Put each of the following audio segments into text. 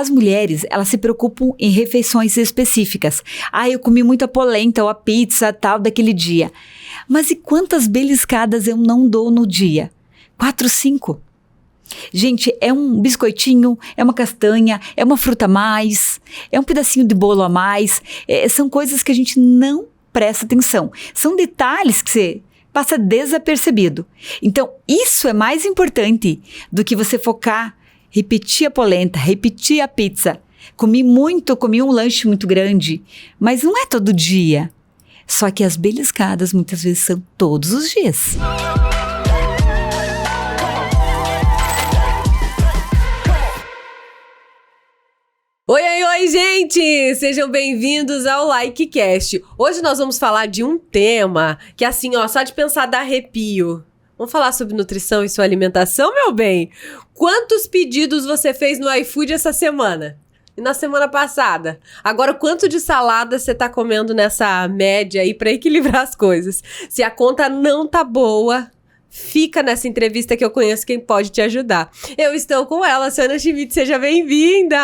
as mulheres, elas se preocupam em refeições específicas. Eu comi muita polenta ou a pizza tal daquele dia. Mas e quantas beliscadas eu não dou no dia? 4, 5. Gente, é um biscoitinho, é uma castanha, é uma fruta a mais, é um pedacinho de bolo a mais. São coisas que a gente não presta atenção. São detalhes que você passa desapercebido. Então, isso é mais importante do que você focar, repetir a polenta, repetir a pizza. Comi um lanche muito grande, mas não é todo dia. Só que as beliscadas muitas vezes são todos os dias. Oi, gente! Sejam bem-vindos ao LikeCast. Hoje nós vamos falar de um tema que, assim, só de pensar dá arrepio. Vamos falar sobre nutrição e sua alimentação, meu bem? Quantos pedidos você fez no iFood essa semana? E na semana passada? Agora, quanto de salada você tá comendo nessa média aí pra equilibrar as coisas? Se a conta não tá boa, fica nessa entrevista que eu conheço quem pode te ajudar. Eu estou com ela, Sônia Schmidt, seja bem-vinda!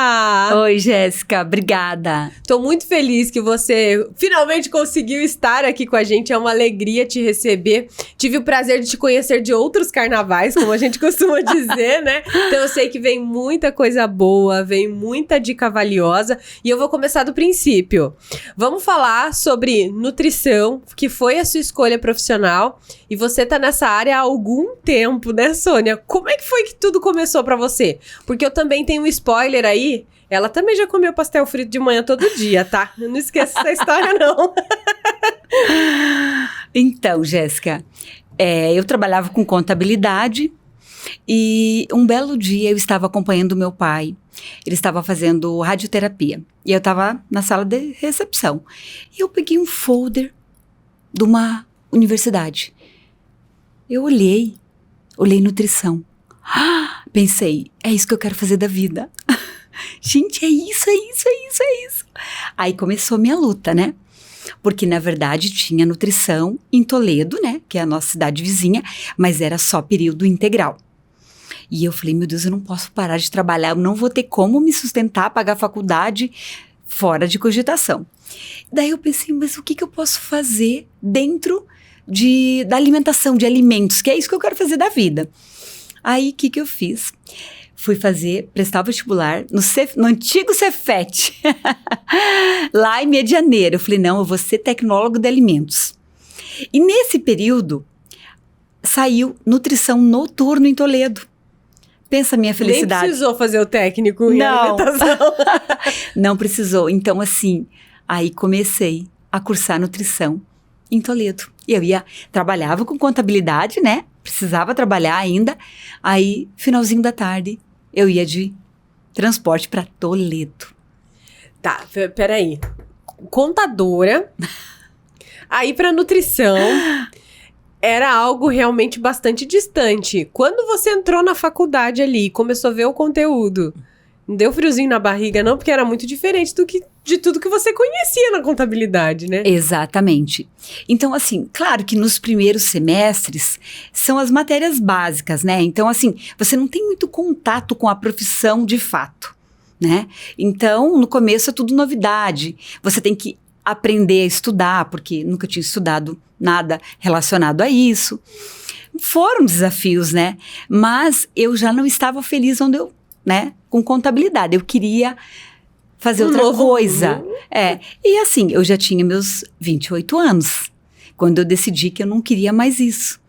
Oi, Jéssica, obrigada. Tô muito feliz que você finalmente conseguiu estar aqui com a gente, é uma alegria te receber. Tive o prazer de te conhecer de outros carnavais, como a gente costuma dizer, né? Então eu sei que vem muita coisa boa, vem muita dica valiosa e eu vou começar do princípio. Vamos falar sobre nutrição, que foi a sua escolha profissional e você tá nessa área há algum tempo, né, Sônia? Como é que foi que tudo começou pra você? Porque eu também tenho um spoiler aí. Ela também já comeu pastel frito de manhã todo dia, tá? Eu não esqueço essa história, não. Então, Jéssica, eu trabalhava com contabilidade e um belo dia eu estava acompanhando meu pai. Ele estava fazendo radioterapia e eu estava na sala de recepção. E eu peguei um folder de uma universidade. Eu olhei nutrição. Pensei, é isso que eu quero fazer da vida. Gente, é isso. Aí começou a minha luta, né? Porque, na verdade, tinha nutrição em Toledo, né? Que é a nossa cidade vizinha, mas era só período integral. E eu falei, meu Deus, eu não posso parar de trabalhar, eu não vou ter como me sustentar, pagar a faculdade fora de cogitação. Daí eu pensei, mas o que eu posso fazer dentro da alimentação, de alimentos, que é isso que eu quero fazer da vida. Aí, o que eu fiz? Fui prestar vestibular no antigo Cefet, lá em Medianeira. Eu falei, não, eu vou ser tecnólogo de alimentos. E nesse período, saiu nutrição noturno em Toledo. Pensa a minha felicidade. Nem precisou fazer o técnico em alimentação. Não precisou. Então, assim, aí comecei a cursar nutrição em Toledo. Eu trabalhava com contabilidade, né? Precisava trabalhar ainda. Aí, finalzinho da tarde, eu ia de transporte para Toledo. Tá, peraí. Contadora, aí para nutrição, era algo realmente bastante distante. Quando você entrou na faculdade ali e começou a ver o conteúdo, não deu friozinho na barriga não? Porque era muito diferente de tudo que você conhecia na contabilidade, né? Exatamente. Então, assim, claro que nos primeiros semestres são as matérias básicas, né? Então, assim, você não tem muito contato com a profissão de fato, né? Então, no começo é tudo novidade. Você tem que aprender a estudar, porque nunca tinha estudado nada relacionado a isso. Foram desafios, né? Mas eu já não estava feliz onde eu, né? Com contabilidade. Eu queria fazer outra coisa. E assim, eu já tinha meus 28 anos, quando eu decidi que eu não queria mais isso.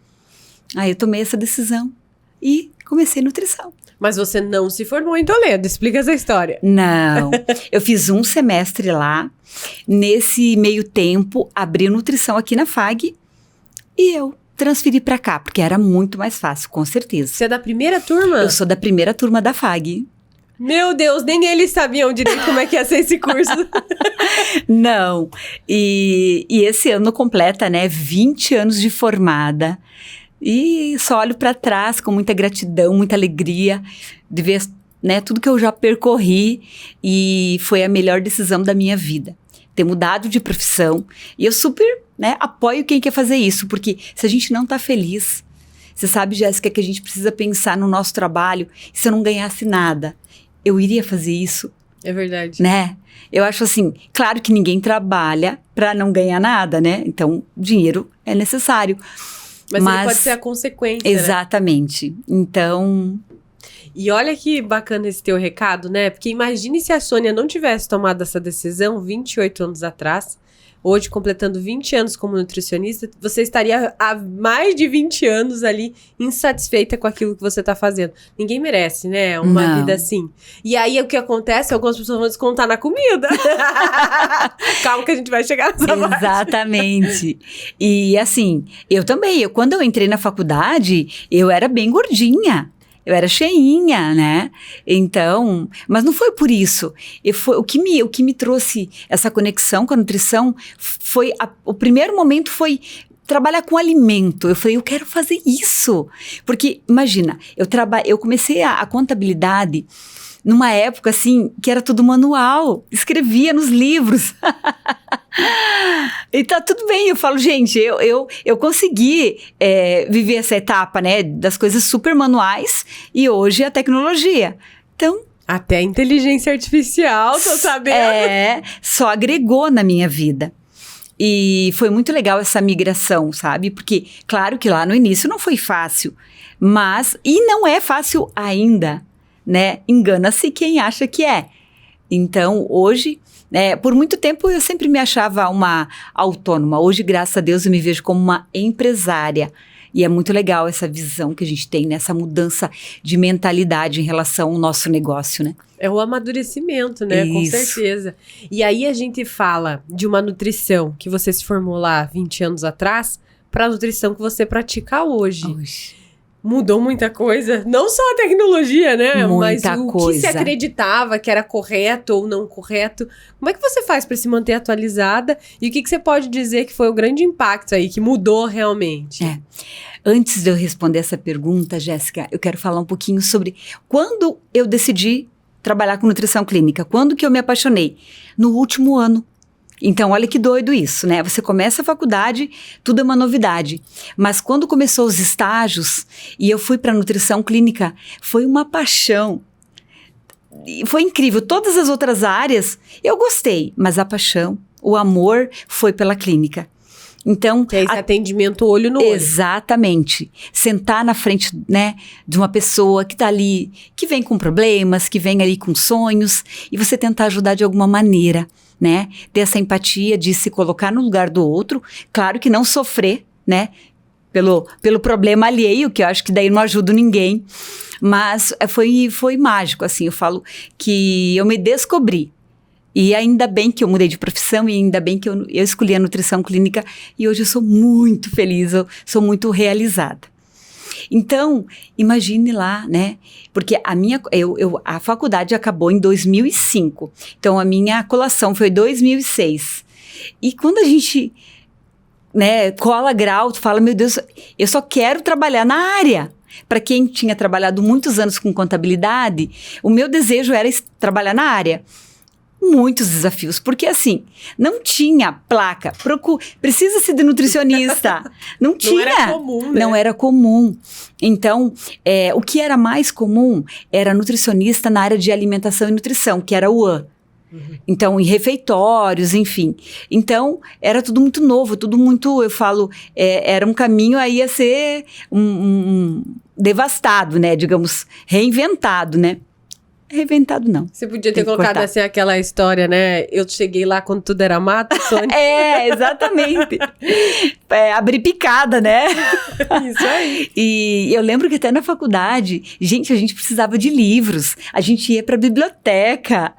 Aí eu tomei essa decisão e comecei nutrição. Mas você não se formou em Toledo, explica essa história. Não, eu fiz um semestre lá, nesse meio tempo, abri nutrição aqui na FAG e eu transferi pra cá, porque era muito mais fácil, com certeza. Você é da primeira turma? Eu sou da primeira turma da FAG. Meu Deus, nem eles sabiam direito como é que ia ser esse curso. Não, e esse ano completa, né, 20 anos de formada. E só olho para trás com muita gratidão, muita alegria de ver, né, tudo que eu já percorri e foi a melhor decisão da minha vida. Ter mudado de profissão. E eu super, né, apoio quem quer fazer isso, porque se a gente não tá feliz, você sabe, Jéssica, que a gente precisa pensar no nosso trabalho. Se eu não ganhasse nada, eu iria fazer isso, É verdade. né? Eu acho assim, claro que ninguém trabalha para não ganhar nada, né? Então, dinheiro é necessário. Mas ele pode ser a consequência, né? Exatamente. Então, E olha que bacana esse teu recado, né? Porque imagine se a Sônia não tivesse tomado essa decisão 28 anos atrás, hoje completando 20 anos como nutricionista, você estaria há mais de 20 anos ali insatisfeita com aquilo que você tá fazendo. Ninguém merece, né? Uma Não. vida assim. E aí o que acontece? Algumas pessoas vão descontar na comida. Calma que a gente vai chegar nessa parte. exatamente. E assim, eu também, quando eu entrei na faculdade, eu era bem gordinha. Eu era cheinha, né? Então, mas não foi por isso. O que me trouxe essa conexão com a nutrição foi... O primeiro momento foi trabalhar com alimento. Eu falei, eu quero fazer isso. Porque, imagina, eu comecei a contabilidade numa época, assim, que era tudo manual. Escrevia nos livros. E tá tudo bem, eu falo, gente, eu consegui viver essa etapa, né, das coisas super manuais e hoje a tecnologia. Então... Até a inteligência artificial, tô sabendo. Só agregou na minha vida. E foi muito legal essa migração, sabe? Porque, claro que lá no início não foi fácil, e não é fácil ainda, né? Engana-se quem acha que é. Então, hoje... por muito tempo eu sempre me achava uma autônoma. Hoje, graças a Deus, eu me vejo como uma empresária. E é muito legal essa visão que a gente tem, nessa mudança de mentalidade em relação ao nosso negócio, né? É o amadurecimento, né? Com certeza. E aí a gente fala de uma nutrição que você se formou lá 20 anos atrás para a nutrição que você pratica hoje. Mudou muita coisa, não só a tecnologia, né? Mas o que se acreditava que era correto ou não correto. Como é que você faz para se manter atualizada? E o que você pode dizer que foi o grande impacto aí, que mudou realmente? Antes de eu responder essa pergunta, Jéssica, eu quero falar um pouquinho sobre quando eu decidi trabalhar com nutrição clínica. Quando que eu me apaixonei? No último ano. Então, olha que doido isso, né? Você começa a faculdade, tudo é uma novidade. Mas quando começou os estágios e eu fui para nutrição clínica, foi uma paixão. Foi incrível. Todas as outras áreas eu gostei, mas a paixão, o amor foi pela clínica. Então, que é esse atendimento olho no olho. Exatamente. Sentar na frente, né, de uma pessoa que está ali, que vem com problemas, que vem ali com sonhos, e você tentar ajudar de alguma maneira, né? Ter essa empatia de se colocar no lugar do outro. Claro que não sofrer, né? Pelo problema alheio, que eu acho que daí não ajudo ninguém. Mas foi mágico, assim. Eu falo que eu me descobri. E ainda bem que eu mudei de profissão e ainda bem que eu escolhi a nutrição clínica e hoje eu sou muito feliz, eu sou muito realizada. Então, imagine lá, né? Porque a faculdade acabou em 2005, então a minha colação foi em 2006. E quando a gente, né, cola grau, tu fala, meu Deus, eu só quero trabalhar na área. Para quem tinha trabalhado muitos anos com contabilidade, o meu desejo era trabalhar na área. Muitos desafios, porque assim, não tinha placa, precisa-se de nutricionista, não tinha. Não era comum, né? Não era comum. Então, o que era mais comum era nutricionista na área de alimentação e nutrição, que era o AN. Então, em refeitórios, enfim. Então, era tudo muito novo, tudo muito, eu falo, era um caminho aí a ser devastado, né, digamos, reinventado, né. Reinventado, não. Você podia ter colocado assim aquela história, né? Eu cheguei lá quando tudo era mato, Sônia. Exatamente. Abrir picada, né? Isso aí. E eu lembro que até na faculdade, gente, a gente precisava de livros. A gente ia pra biblioteca.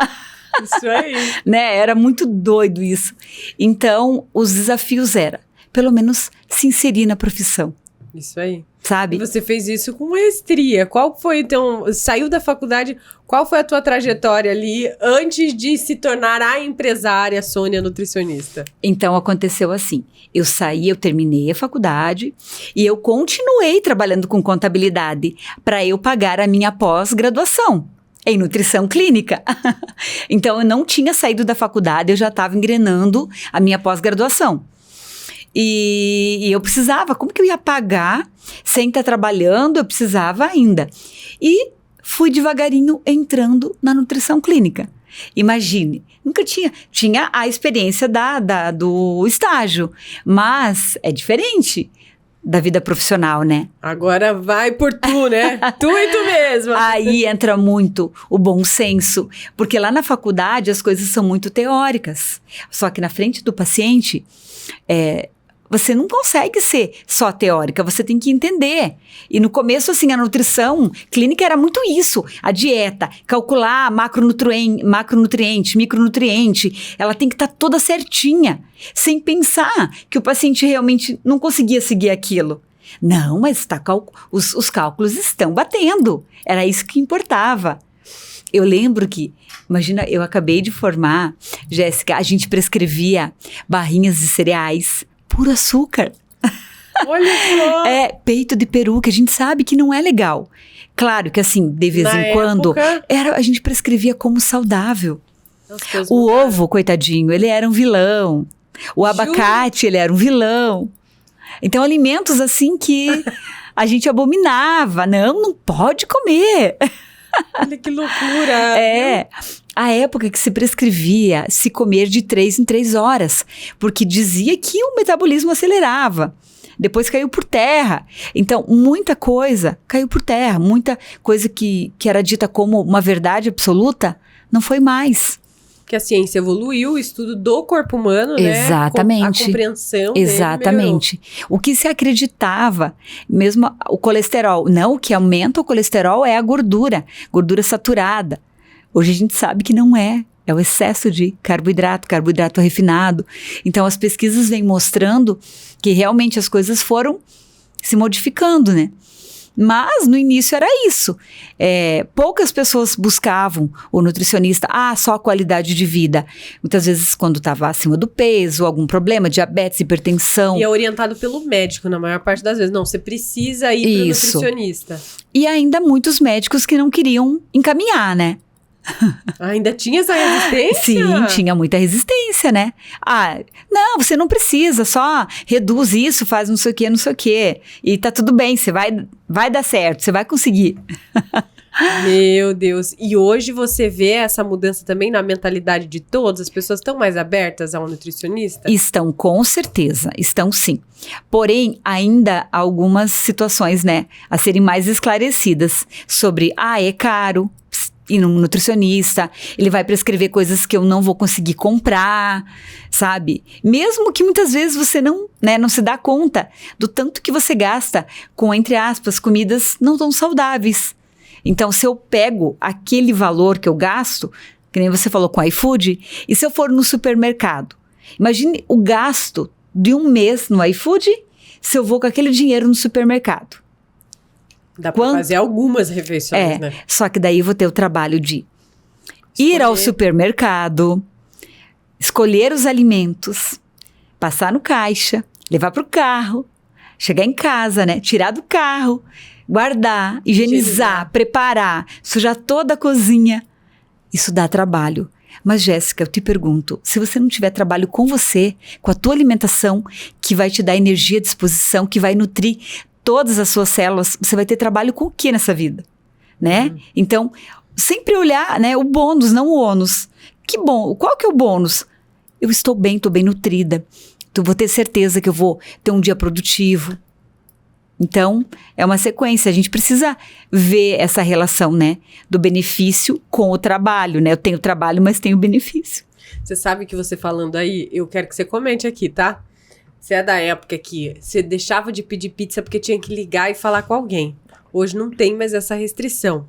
Isso aí. Né? Era muito doido isso. Então, os desafios eram, pelo menos, se inserir na profissão. Isso aí. Sabe? E você fez isso com maestria. Qual foi, então, saiu da faculdade, qual foi a tua trajetória ali antes de se tornar a empresária Sônia nutricionista? Então, aconteceu assim. Eu terminei a faculdade e eu continuei trabalhando com contabilidade para eu pagar a minha pós-graduação em nutrição clínica. Então, eu não tinha saído da faculdade, eu já estava engrenando a minha pós-graduação. E eu precisava, como que eu ia pagar sem estar trabalhando? Eu precisava ainda. E fui devagarinho entrando na nutrição clínica. Imagine, nunca tinha a experiência do estágio, mas é diferente da vida profissional, né? Agora vai por tu, né? Tu e tu mesma. Aí entra muito o bom senso, porque lá na faculdade as coisas são muito teóricas, só que na frente do paciente, você não consegue ser só teórica, você tem que entender. E no começo, assim, a nutrição clínica era muito isso. A dieta, calcular macronutriente, micronutriente, ela tem que estar toda certinha, sem pensar que o paciente realmente não conseguia seguir aquilo. Não, mas os cálculos estão batendo. Era isso que importava. Eu lembro que, imagina, eu acabei de formar, Jéssica, a gente prescrevia barrinhas de cereais, puro açúcar. Olha só! Peito de peru, que a gente sabe que não é legal. Claro que assim, de vez em quando, a gente prescrevia como saudável. O ovo, coitadinho, ele era um vilão. O abacate, ele era um vilão. Então, alimentos assim que a gente abominava. Não pode comer. Olha que loucura! A época que se prescrevia se comer de 3 em 3 horas, porque dizia que o metabolismo acelerava. Depois caiu por terra. Então, muita coisa caiu por terra. Muita coisa que era dita como uma verdade absoluta, não foi mais. Que a ciência evoluiu, o estudo do corpo humano, Exatamente. A compreensão Exatamente. Dele, o que se acreditava, mesmo o colesterol. Não, o que aumenta o colesterol é a gordura saturada. Hoje a gente sabe que não é. É o excesso de carboidrato refinado. Então, as pesquisas vêm mostrando que realmente as coisas foram se modificando, né? Mas, no início era isso. Poucas pessoas buscavam o nutricionista, só a qualidade de vida. Muitas vezes, quando estava acima do peso, algum problema, diabetes, hipertensão. E é orientado pelo médico, na maior parte das vezes. Não, você precisa ir para o nutricionista. E ainda muitos médicos que não queriam encaminhar, né? Ainda tinha essa resistência? Sim, tinha muita resistência, né? Não, você não precisa, só reduz isso, faz não sei o quê. E tá tudo bem, você vai dar certo, você vai conseguir. Meu Deus. E hoje você vê essa mudança também na mentalidade de todos? As pessoas estão mais abertas ao nutricionista? Estão, com certeza. Estão sim. Porém, ainda há algumas situações, né, a serem mais esclarecidas sobre, é caro ir num nutricionista, ele vai prescrever coisas que eu não vou conseguir comprar, sabe? Mesmo que muitas vezes você não se dá conta do tanto que você gasta com, entre aspas, comidas não tão saudáveis. Então, se eu pego aquele valor que eu gasto, que nem você falou com o iFood, e se eu for no supermercado, imagine o gasto de um mês no iFood, se eu vou com aquele dinheiro no supermercado. Dá pra fazer algumas refeições, né? Só que daí eu vou ter o trabalho de ir ao supermercado, escolher os alimentos, passar no caixa, levar pro carro, chegar em casa, né? Tirar do carro, guardar, higienizar, preparar, sujar toda a cozinha. Isso dá trabalho. Mas, Jéssica, eu te pergunto, se você não tiver trabalho com você, com a tua alimentação, que vai te dar energia, disposição, que vai nutrir todas as suas células, você vai ter trabalho com o que nessa vida, né? Então, sempre olhar, né, o bônus, não o ônus. Que bom, qual que é o bônus? Eu estou bem nutrida, vou ter certeza que eu vou ter um dia produtivo. Então, é uma sequência, a gente precisa ver essa relação, né, do benefício com o trabalho, né? Eu tenho trabalho, mas tenho benefício. Você sabe que você falando aí, eu quero que você comente aqui, tá? Você é da época que você deixava de pedir pizza porque tinha que ligar e falar com alguém. Hoje não tem mais essa restrição.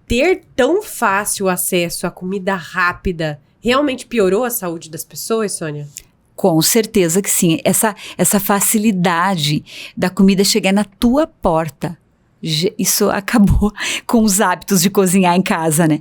Ter tão fácil acesso à comida rápida realmente piorou a saúde das pessoas, Sônia? Com certeza que sim. Essa facilidade da comida chegar na tua porta. Isso acabou com os hábitos de cozinhar em casa, né?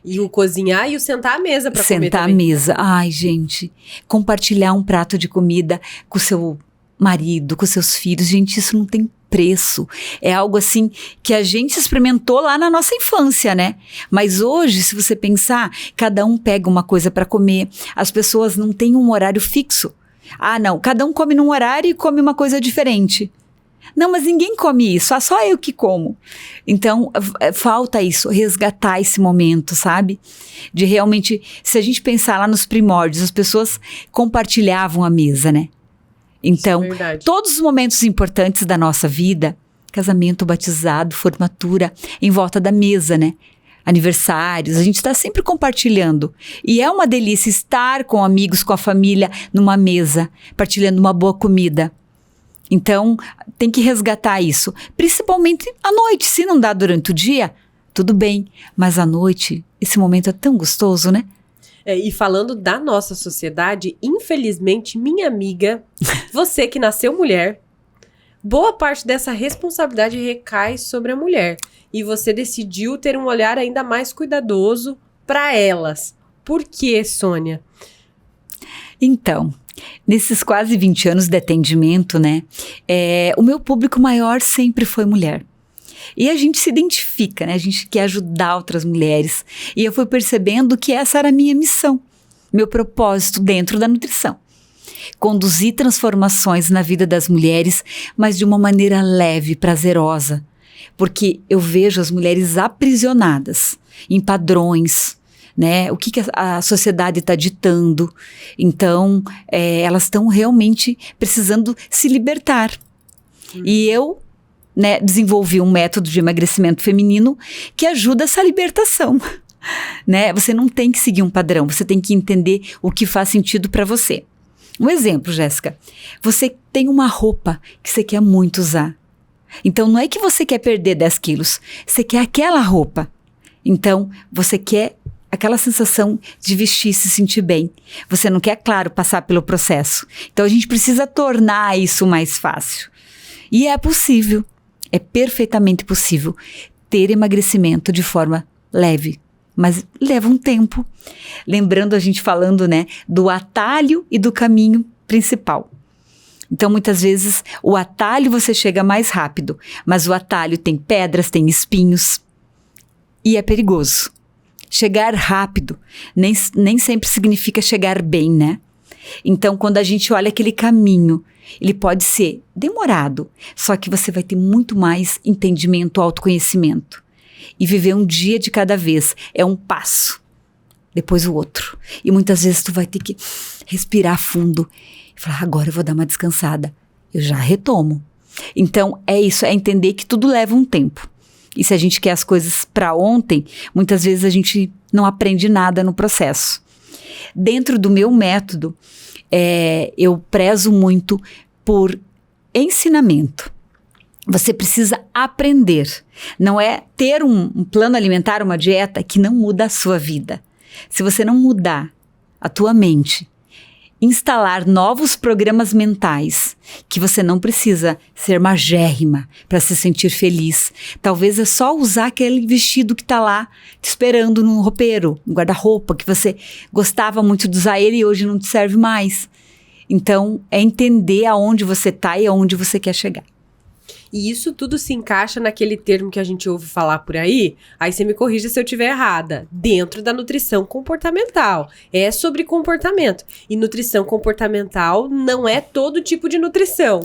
E o cozinhar e o sentar à mesa para comer também. Sentar à mesa. Ai, gente. Compartilhar um prato de comida com o seu marido, com seus filhos. Gente, isso não tem preço. É algo assim que a gente experimentou lá na nossa infância, né? Mas hoje, se você pensar, cada um pega uma coisa para comer. As pessoas não têm um horário fixo. Não. Cada um come num horário e come uma coisa diferente. Não, mas ninguém come isso, só eu que como. Então, falta isso, resgatar esse momento, sabe? De realmente, se a gente pensar lá nos primórdios, as pessoas compartilhavam a mesa, né? Então, todos os momentos importantes da nossa vida, casamento, batizado, formatura, em volta da mesa, né? Aniversários, a gente está sempre compartilhando. E é uma delícia estar com amigos, com a família, numa mesa, partilhando uma boa comida. Então, tem que resgatar isso. Principalmente à noite. Se não dá durante o dia, tudo bem. Mas à noite, esse momento é tão gostoso, né? E falando da nossa sociedade, infelizmente, minha amiga, você que nasceu mulher, boa parte dessa responsabilidade recai sobre a mulher. E você decidiu ter um olhar ainda mais cuidadoso para elas. Por quê, Sônia? Então, nesses quase 20 anos de atendimento, né, o meu público maior sempre foi mulher. E a gente se identifica, né, a gente quer ajudar outras mulheres. E eu fui percebendo que essa era a minha missão, meu propósito dentro da nutrição. Conduzir transformações na vida das mulheres, mas de uma maneira leve, prazerosa. Porque eu vejo as mulheres aprisionadas em padrões, né? O que a sociedade está ditando. Então, elas estão realmente precisando se libertar. E eu, né, desenvolvi um método de emagrecimento feminino que ajuda essa libertação. Né? Você não tem que seguir um padrão, você tem que entender o que faz sentido para você. Um exemplo, Jéssica. Você tem uma roupa que você quer muito usar. Então, não é que você quer perder 10 quilos, você quer aquela roupa. Então, você quer aquela sensação de vestir e se sentir bem. Você não quer, claro, passar pelo processo. Então, a gente precisa tornar isso mais fácil. E é possível, é perfeitamente possível ter emagrecimento de forma leve, mas leva um tempo. Lembrando a gente falando, né, do atalho e do caminho principal. Então, muitas vezes, o atalho você chega mais rápido, mas o atalho tem pedras, tem espinhos e é perigoso. Chegar rápido nem sempre significa chegar bem, né? Então, quando a gente olha aquele caminho, ele pode ser demorado, só que você vai ter muito mais entendimento, autoconhecimento. E viver um dia de cada vez é um passo, depois o outro. E muitas vezes tu vai ter que respirar fundo e falar, agora eu vou dar uma descansada. Eu já retomo. Então, é isso, é entender que tudo leva um tempo. E se a gente quer as coisas para ontem, muitas vezes a gente não aprende nada no processo. Dentro do meu método, eu prezo muito por ensinamento. Você precisa aprender. Não é ter um plano alimentar, uma dieta que não muda a sua vida. Se você não mudar a tua mente, instalar novos programas mentais, que você não precisa ser magérrima para se sentir feliz. Talvez é só usar aquele vestido que está lá te esperando no roupeiro, no guarda-roupa, que você gostava muito de usar ele e hoje não te serve mais. Então, é entender aonde você está e aonde você quer chegar. E isso tudo se encaixa naquele termo que a gente ouve falar por aí, aí você me corrija se eu estiver errada, dentro da nutrição comportamental. É sobre comportamento. E nutrição comportamental não é todo tipo de nutrição.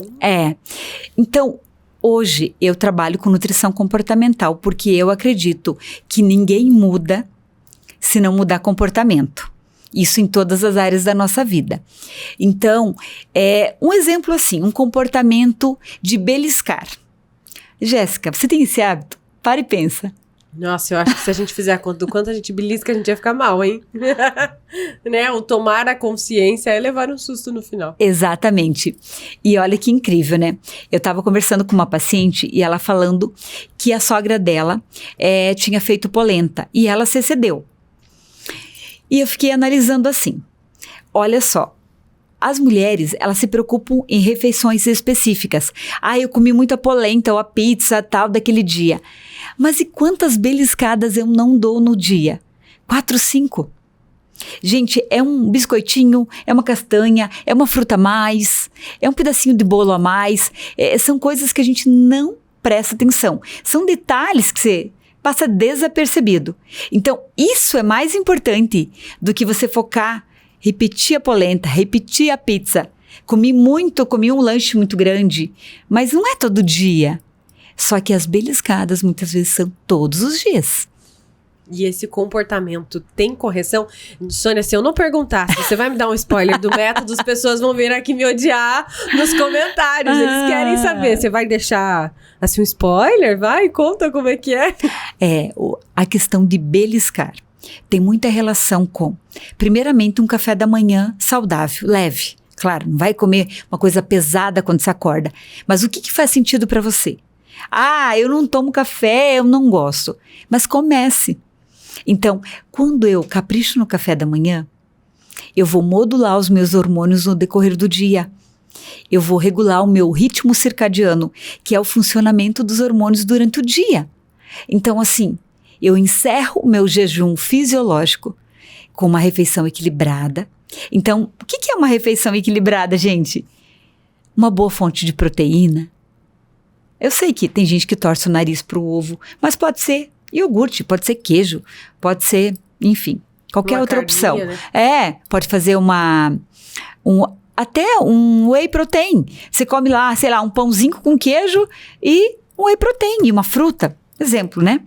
Então, hoje eu trabalho com nutrição comportamental, porque eu acredito que ninguém muda se não mudar comportamento. Isso em todas as áreas da nossa vida. Então, um exemplo assim, um comportamento de beliscar. Jéssica, você tem esse hábito? Para e pensa. Nossa, eu acho que se a gente fizer a conta do quanto a gente belisca, a gente vai ficar mal, hein? Né? O tomar a consciência é levar um susto no final. Exatamente. E olha que incrível, né? Eu estava conversando com uma paciente e ela falando que a sogra dela tinha feito polenta e ela se excedeu. E eu fiquei analisando assim, olha só, as mulheres, elas se preocupam em refeições específicas. Eu comi muita polenta ou a pizza tal daquele dia. Mas e quantas beliscadas eu não dou no dia? 4, 5. Gente, é um biscoitinho, é uma castanha, é uma fruta a mais, é um pedacinho de bolo a mais. São coisas que a gente não presta atenção. São detalhes que você passa desapercebido. Então, isso é mais importante do que você focar, repetir a polenta, repetir a pizza. Comi um lanche muito grande, mas não é todo dia. Só que as beliscadas muitas vezes são todos os dias. E esse comportamento tem correção? Sônia, se eu não perguntar, se você vai me dar um spoiler do método, as pessoas vão vir aqui me odiar nos comentários. Eles querem saber. Você vai deixar, assim, um spoiler? Vai, conta como é que é. A questão de beliscar tem muita relação com, primeiramente, um café da manhã saudável, leve. Claro, não vai comer uma coisa pesada quando você acorda. Mas o que faz sentido para você? Eu não tomo café, eu não gosto. Mas comece. Então, quando eu capricho no café da manhã, eu vou modular os meus hormônios no decorrer do dia. Eu vou regular o meu ritmo circadiano, que é o funcionamento dos hormônios durante o dia. Então, assim, eu encerro o meu jejum fisiológico com uma refeição equilibrada. Então, o que é uma refeição equilibrada, gente? Uma boa fonte de proteína. Eu sei que tem gente que torce o nariz pro ovo, mas pode ser iogurte, pode ser queijo, pode ser, enfim, qualquer outra opção. Né? Pode fazer até um whey protein. Você come lá, sei lá, um pãozinho com queijo e um whey protein, e uma fruta, exemplo, né?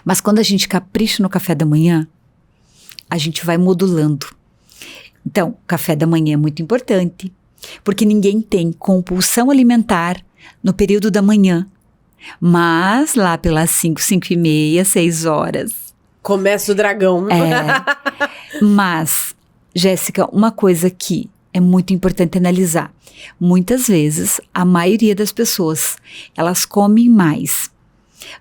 Mas quando a gente capricha no café da manhã, a gente vai modulando. Então, o café da manhã é muito importante, porque ninguém tem compulsão alimentar no período da manhã. Mas lá pelas 5h30, 6h. Começa o dragão. Mas, Jéssica, uma coisa que é muito importante analisar. Muitas vezes, a maioria das pessoas, elas comem mais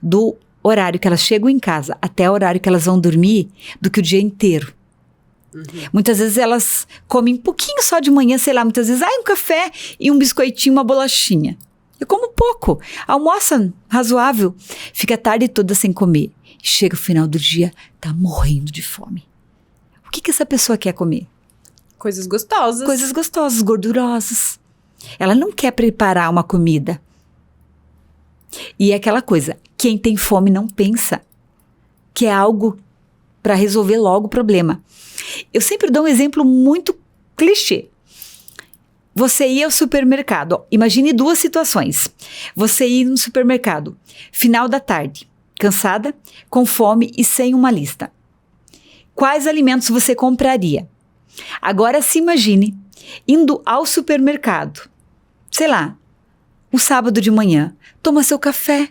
do horário que elas chegam em casa até o horário que elas vão dormir do que o dia inteiro. Muitas vezes elas comem um pouquinho só de manhã, sei lá, muitas vezes, um café e um biscoitinho, uma bolachinha. Eu como pouco, almoça razoável, fica a tarde toda sem comer. Chega o final do dia, tá morrendo de fome. O que essa pessoa quer comer? Coisas gostosas. Coisas gostosas, gordurosas. Ela não quer preparar uma comida. E é aquela coisa, quem tem fome não pensa, que é algo para resolver logo o problema. Eu sempre dou um exemplo muito clichê. Você ir ao supermercado, imagine duas situações. Você ir no supermercado, final da tarde, cansada, com fome e sem uma lista. Quais alimentos você compraria? Agora se imagine indo ao supermercado, sei lá, um sábado de manhã, toma seu café,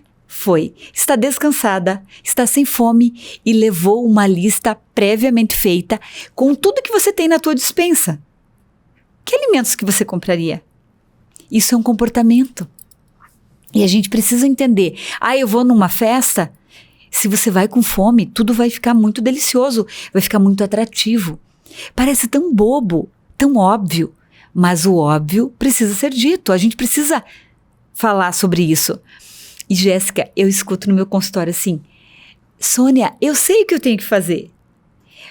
está descansada, está sem fome e levou uma lista previamente feita com tudo que você tem na tua despensa. Que alimentos que você compraria? Isso é um comportamento. E a gente precisa entender. Eu vou numa festa. Se você vai com fome, tudo vai ficar muito delicioso. Vai ficar muito atrativo. Parece tão bobo, tão óbvio. Mas o óbvio precisa ser dito. A gente precisa falar sobre isso. E Jéssica, eu escuto no meu consultório assim. Sônia, eu sei o que eu tenho que fazer.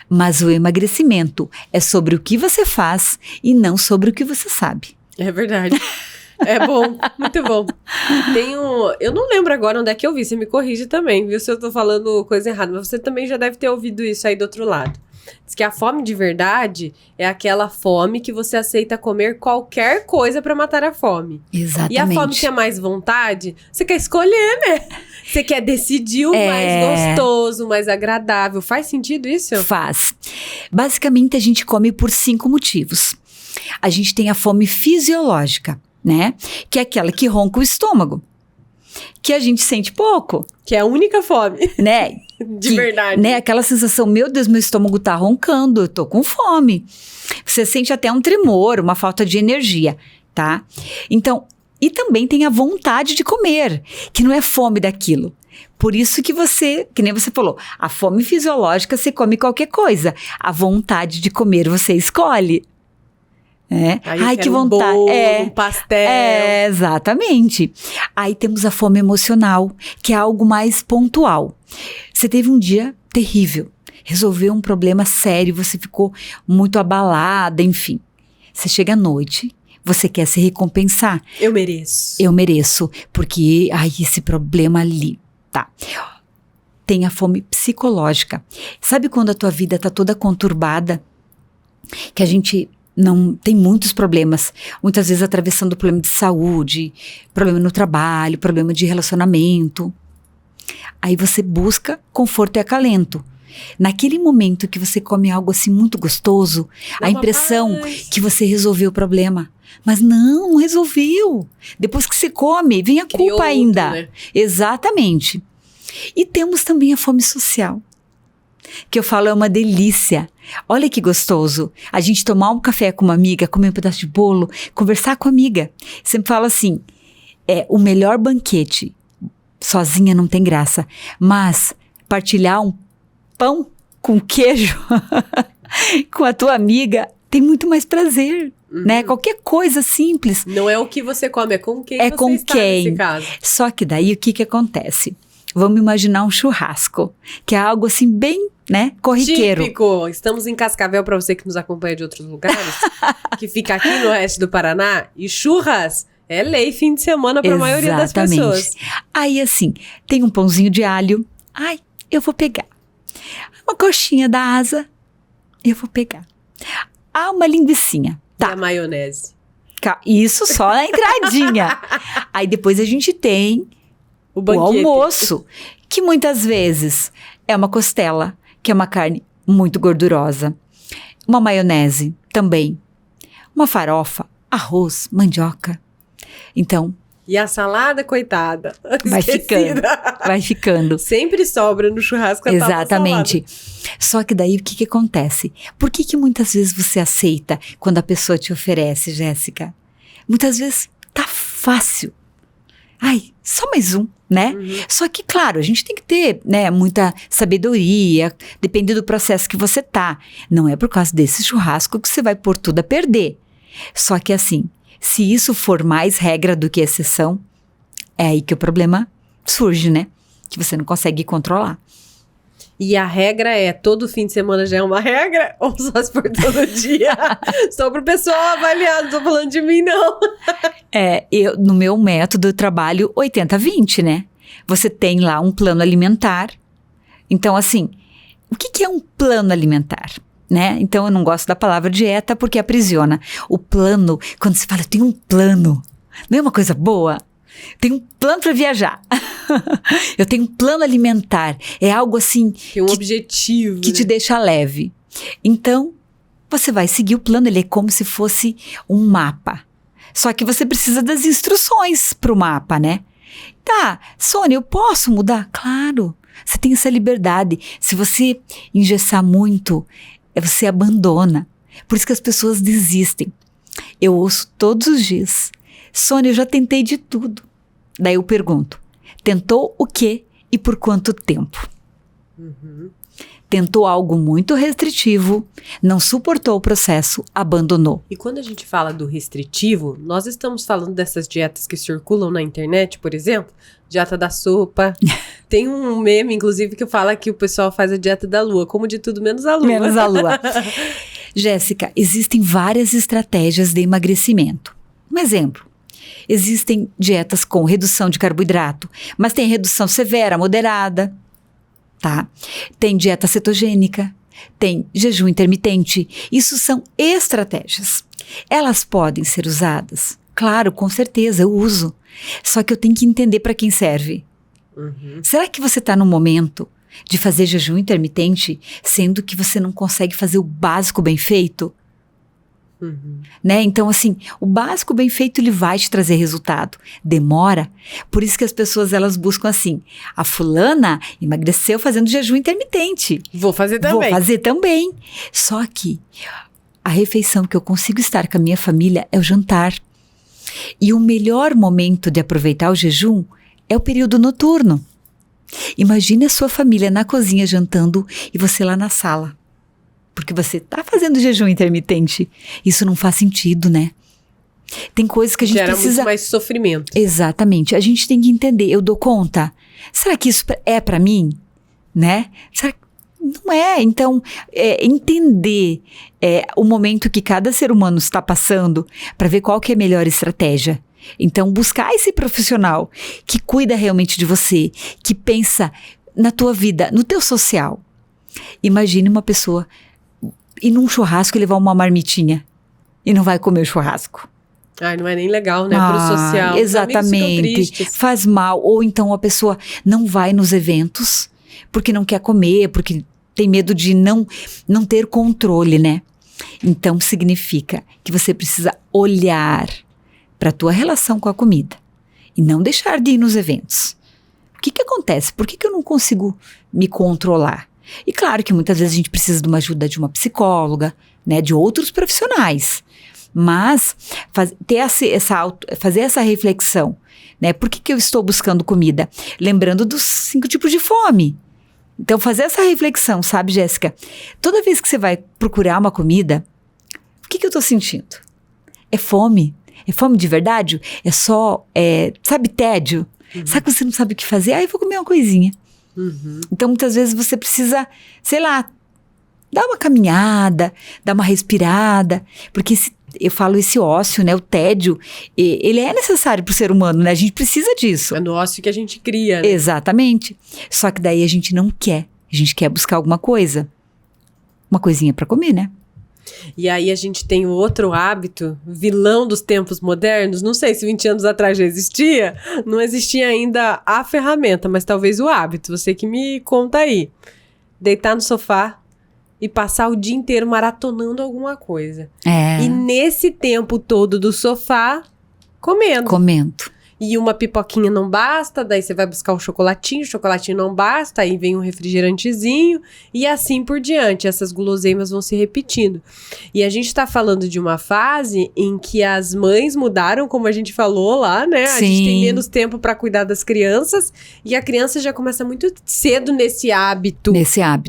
Mas o emagrecimento é sobre o que você faz e não sobre o que você sabe. É verdade. É bom, muito bom. Eu não lembro agora onde é que eu vi, você me corrige também, viu, se eu tô falando coisa errada, mas você também já deve ter ouvido isso aí do outro lado. Diz que a fome de verdade é aquela fome que você aceita comer qualquer coisa pra matar a fome. Exatamente. E a fome que é mais vontade, você quer escolher, né? Você quer decidir o mais gostoso, o mais agradável. Faz sentido isso? Faz. Basicamente, a gente come por 5 motivos. A gente tem a fome fisiológica, né? Que é aquela que ronca o estômago. Que a gente sente pouco. Que é a única fome. Né? De verdade. Né? Aquela sensação, meu Deus, meu estômago tá roncando, eu tô com fome. Você sente até um tremor, uma falta de energia, tá? Então, e também tem a vontade de comer, que não é fome daquilo. Por isso que nem você falou, a fome fisiológica você come qualquer coisa. A vontade de comer você escolhe. Ai, que vontade. Um pastel. Exatamente. Aí temos a fome emocional, que é algo mais pontual. Você teve um dia terrível, resolveu um problema sério, você ficou muito abalada, enfim. Você chega à noite, você quer se recompensar. Eu mereço. Eu mereço, porque, esse problema ali, tá. Tem a fome psicológica. Sabe quando a tua vida tá toda conturbada, que a gente não tem muitos problemas, muitas vezes atravessando problema de saúde, problema no trabalho, problema de relacionamento. Aí você busca conforto e acalento. Naquele momento que você come algo assim muito gostoso, a impressão que você resolveu o problema. Mas não resolveu. Depois que você come, vem a culpa ainda. Né? Exatamente. E temos também a fome social, que eu falo é uma delícia. Olha que gostoso. A gente tomar um café com uma amiga, comer um pedaço de bolo, conversar com a amiga. Sempre falo assim, o melhor banquete, sozinha não tem graça, mas partilhar um pão com queijo com a tua amiga tem muito mais prazer, né? Qualquer coisa simples. Não é o que você come, é com quem você com está quem. nesse caso. Só que daí o que acontece? Vamos imaginar um churrasco, que é algo assim bem, né, corriqueiro. Típico. Estamos em Cascavel, para você que nos acompanha de outros lugares, que fica aqui no oeste do Paraná, e churras é lei fim de semana para a maioria das pessoas. Aí assim, tem um pãozinho de alho, eu vou pegar. Uma coxinha da asa, eu vou pegar. Uma linguicinha. Tá. E a maionese. Isso só na entradinha. Aí depois a gente tem o almoço, que muitas vezes é uma costela, que é uma carne muito gordurosa. Uma maionese também. Uma farofa, arroz, mandioca. Então... E a salada, coitada. Vai ficando. Sempre sobra no churrasco a Exatamente. Só que daí o que acontece? Por que muitas vezes você aceita quando a pessoa te oferece, Jéssica? Muitas vezes tá fácil. Só mais um, né? Só que, claro, a gente tem que ter, né, muita sabedoria, depende do processo que você tá. Não é por causa desse churrasco que você vai pôr tudo a perder. Só que assim, se isso for mais regra do que exceção, é aí que o problema surge, né? Que você não consegue controlar. E a regra todo fim de semana já é uma regra? Ou só se for todo dia? Só pro pessoal avaliar, não tô falando de mim, não. No meu método eu trabalho 80-20, né? Você tem lá um plano alimentar. Então, assim, o que é um plano alimentar? Né? Então eu não gosto da palavra dieta porque aprisiona. O plano, quando se fala, eu tenho um plano, não é uma coisa boa? Tenho um plano para viajar. Eu tenho um plano alimentar. É algo assim... Tem um objetivo. Que te deixa leve. Então, você vai seguir o plano. Ele é como se fosse um mapa. Só que você precisa das instruções para o mapa, né? Tá, Sônia, eu posso mudar? Claro, você tem essa liberdade. Se você engessar muito, você abandona. Por isso que as pessoas desistem. Eu ouço todos os dias: Sônia, eu já tentei de tudo. Daí eu pergunto: tentou o quê e por quanto tempo? Tentou algo muito restritivo, não suportou o processo, abandonou. E quando a gente fala do restritivo, nós estamos falando dessas dietas que circulam na internet, por exemplo, dieta da sopa. Tem um meme, inclusive, que fala que o pessoal faz a dieta da lua, como de tudo menos a lua. Menos a lua. Jéssica, existem várias estratégias de emagrecimento. Um exemplo: existem dietas com redução de carboidrato, mas tem redução severa, moderada, tá? Tem dieta cetogênica, tem jejum intermitente. Isso são estratégias. Elas podem ser usadas? Claro, com certeza, eu uso. Só que eu tenho que entender para quem serve. Será que você está no momento de fazer jejum intermitente, sendo que você não consegue fazer o básico bem feito? Né? Então, assim, o básico bem feito, ele vai te trazer resultado. Demora. Por isso que as pessoas, elas buscam assim: a fulana emagreceu fazendo jejum intermitente. Vou fazer também. Vou fazer também. Só que a refeição que eu consigo estar com a minha família é o jantar. E o melhor momento de aproveitar o jejum é o período noturno. Imagine a sua família na cozinha jantando e você lá na sala. Porque você está fazendo jejum intermitente. Isso não faz sentido, né? Tem coisas que a gente precisa... muito mais sofrimento. Exatamente. A gente tem que entender. Eu dou conta? Será que isso é para mim? Né? Será que não é? Então, entender o momento que cada ser humano está passando para ver qual que é a melhor estratégia. Então, buscar esse profissional que cuida realmente de você, que pensa na tua vida, no teu social. Imagine uma pessoa ir num churrasco e levar uma marmitinha. e não vai comer churrasco. Ai, não é nem legal, né? Pro social. Exatamente. Faz mal. Ou então a pessoa não vai nos eventos porque não quer comer, porque tem medo de não ter controle, né? Então significa que você precisa olhar para a tua relação com a comida e não deixar de ir nos eventos. O que acontece? Por que eu não consigo me controlar? E claro que muitas vezes a gente precisa de uma ajuda de uma psicóloga, né? De outros profissionais. Mas fazer essa reflexão, né? Por que eu estou buscando comida? Lembrando dos 5 tipos de fome. Então, fazer essa reflexão, sabe, Jéssica? Toda vez que você vai procurar uma comida, o que eu estou sentindo? É fome? É fome de verdade? É só, sabe, tédio? Uhum. Sabe que você não sabe o que fazer? Eu vou comer uma coisinha. Uhum. Então, muitas vezes você precisa, sei lá, dar uma caminhada, dar uma respirada, porque eu falo esse ócio, né, o tédio, ele é necessário para o ser humano, né, a gente precisa disso. É no ócio que a gente cria, né? Exatamente, só que daí a gente não quer, a gente quer buscar alguma coisa, uma coisinha para comer, né? E aí a gente tem outro hábito, vilão dos tempos modernos, não sei se 20 anos atrás já existia, não existia ainda a ferramenta, mas talvez o hábito, você que me conta aí, deitar no sofá, e passar o dia inteiro maratonando alguma coisa. E nesse tempo todo do sofá, comendo. E uma pipoquinha não basta, daí você vai buscar um chocolatinho, o chocolatinho não basta, aí vem um refrigerantezinho e assim por diante. Essas guloseimas vão se repetindo. E a gente tá falando de uma fase em que as mães mudaram, como a gente falou lá, né? Sim. A gente tem menos tempo para cuidar das crianças e a criança já começa muito cedo nesse hábito.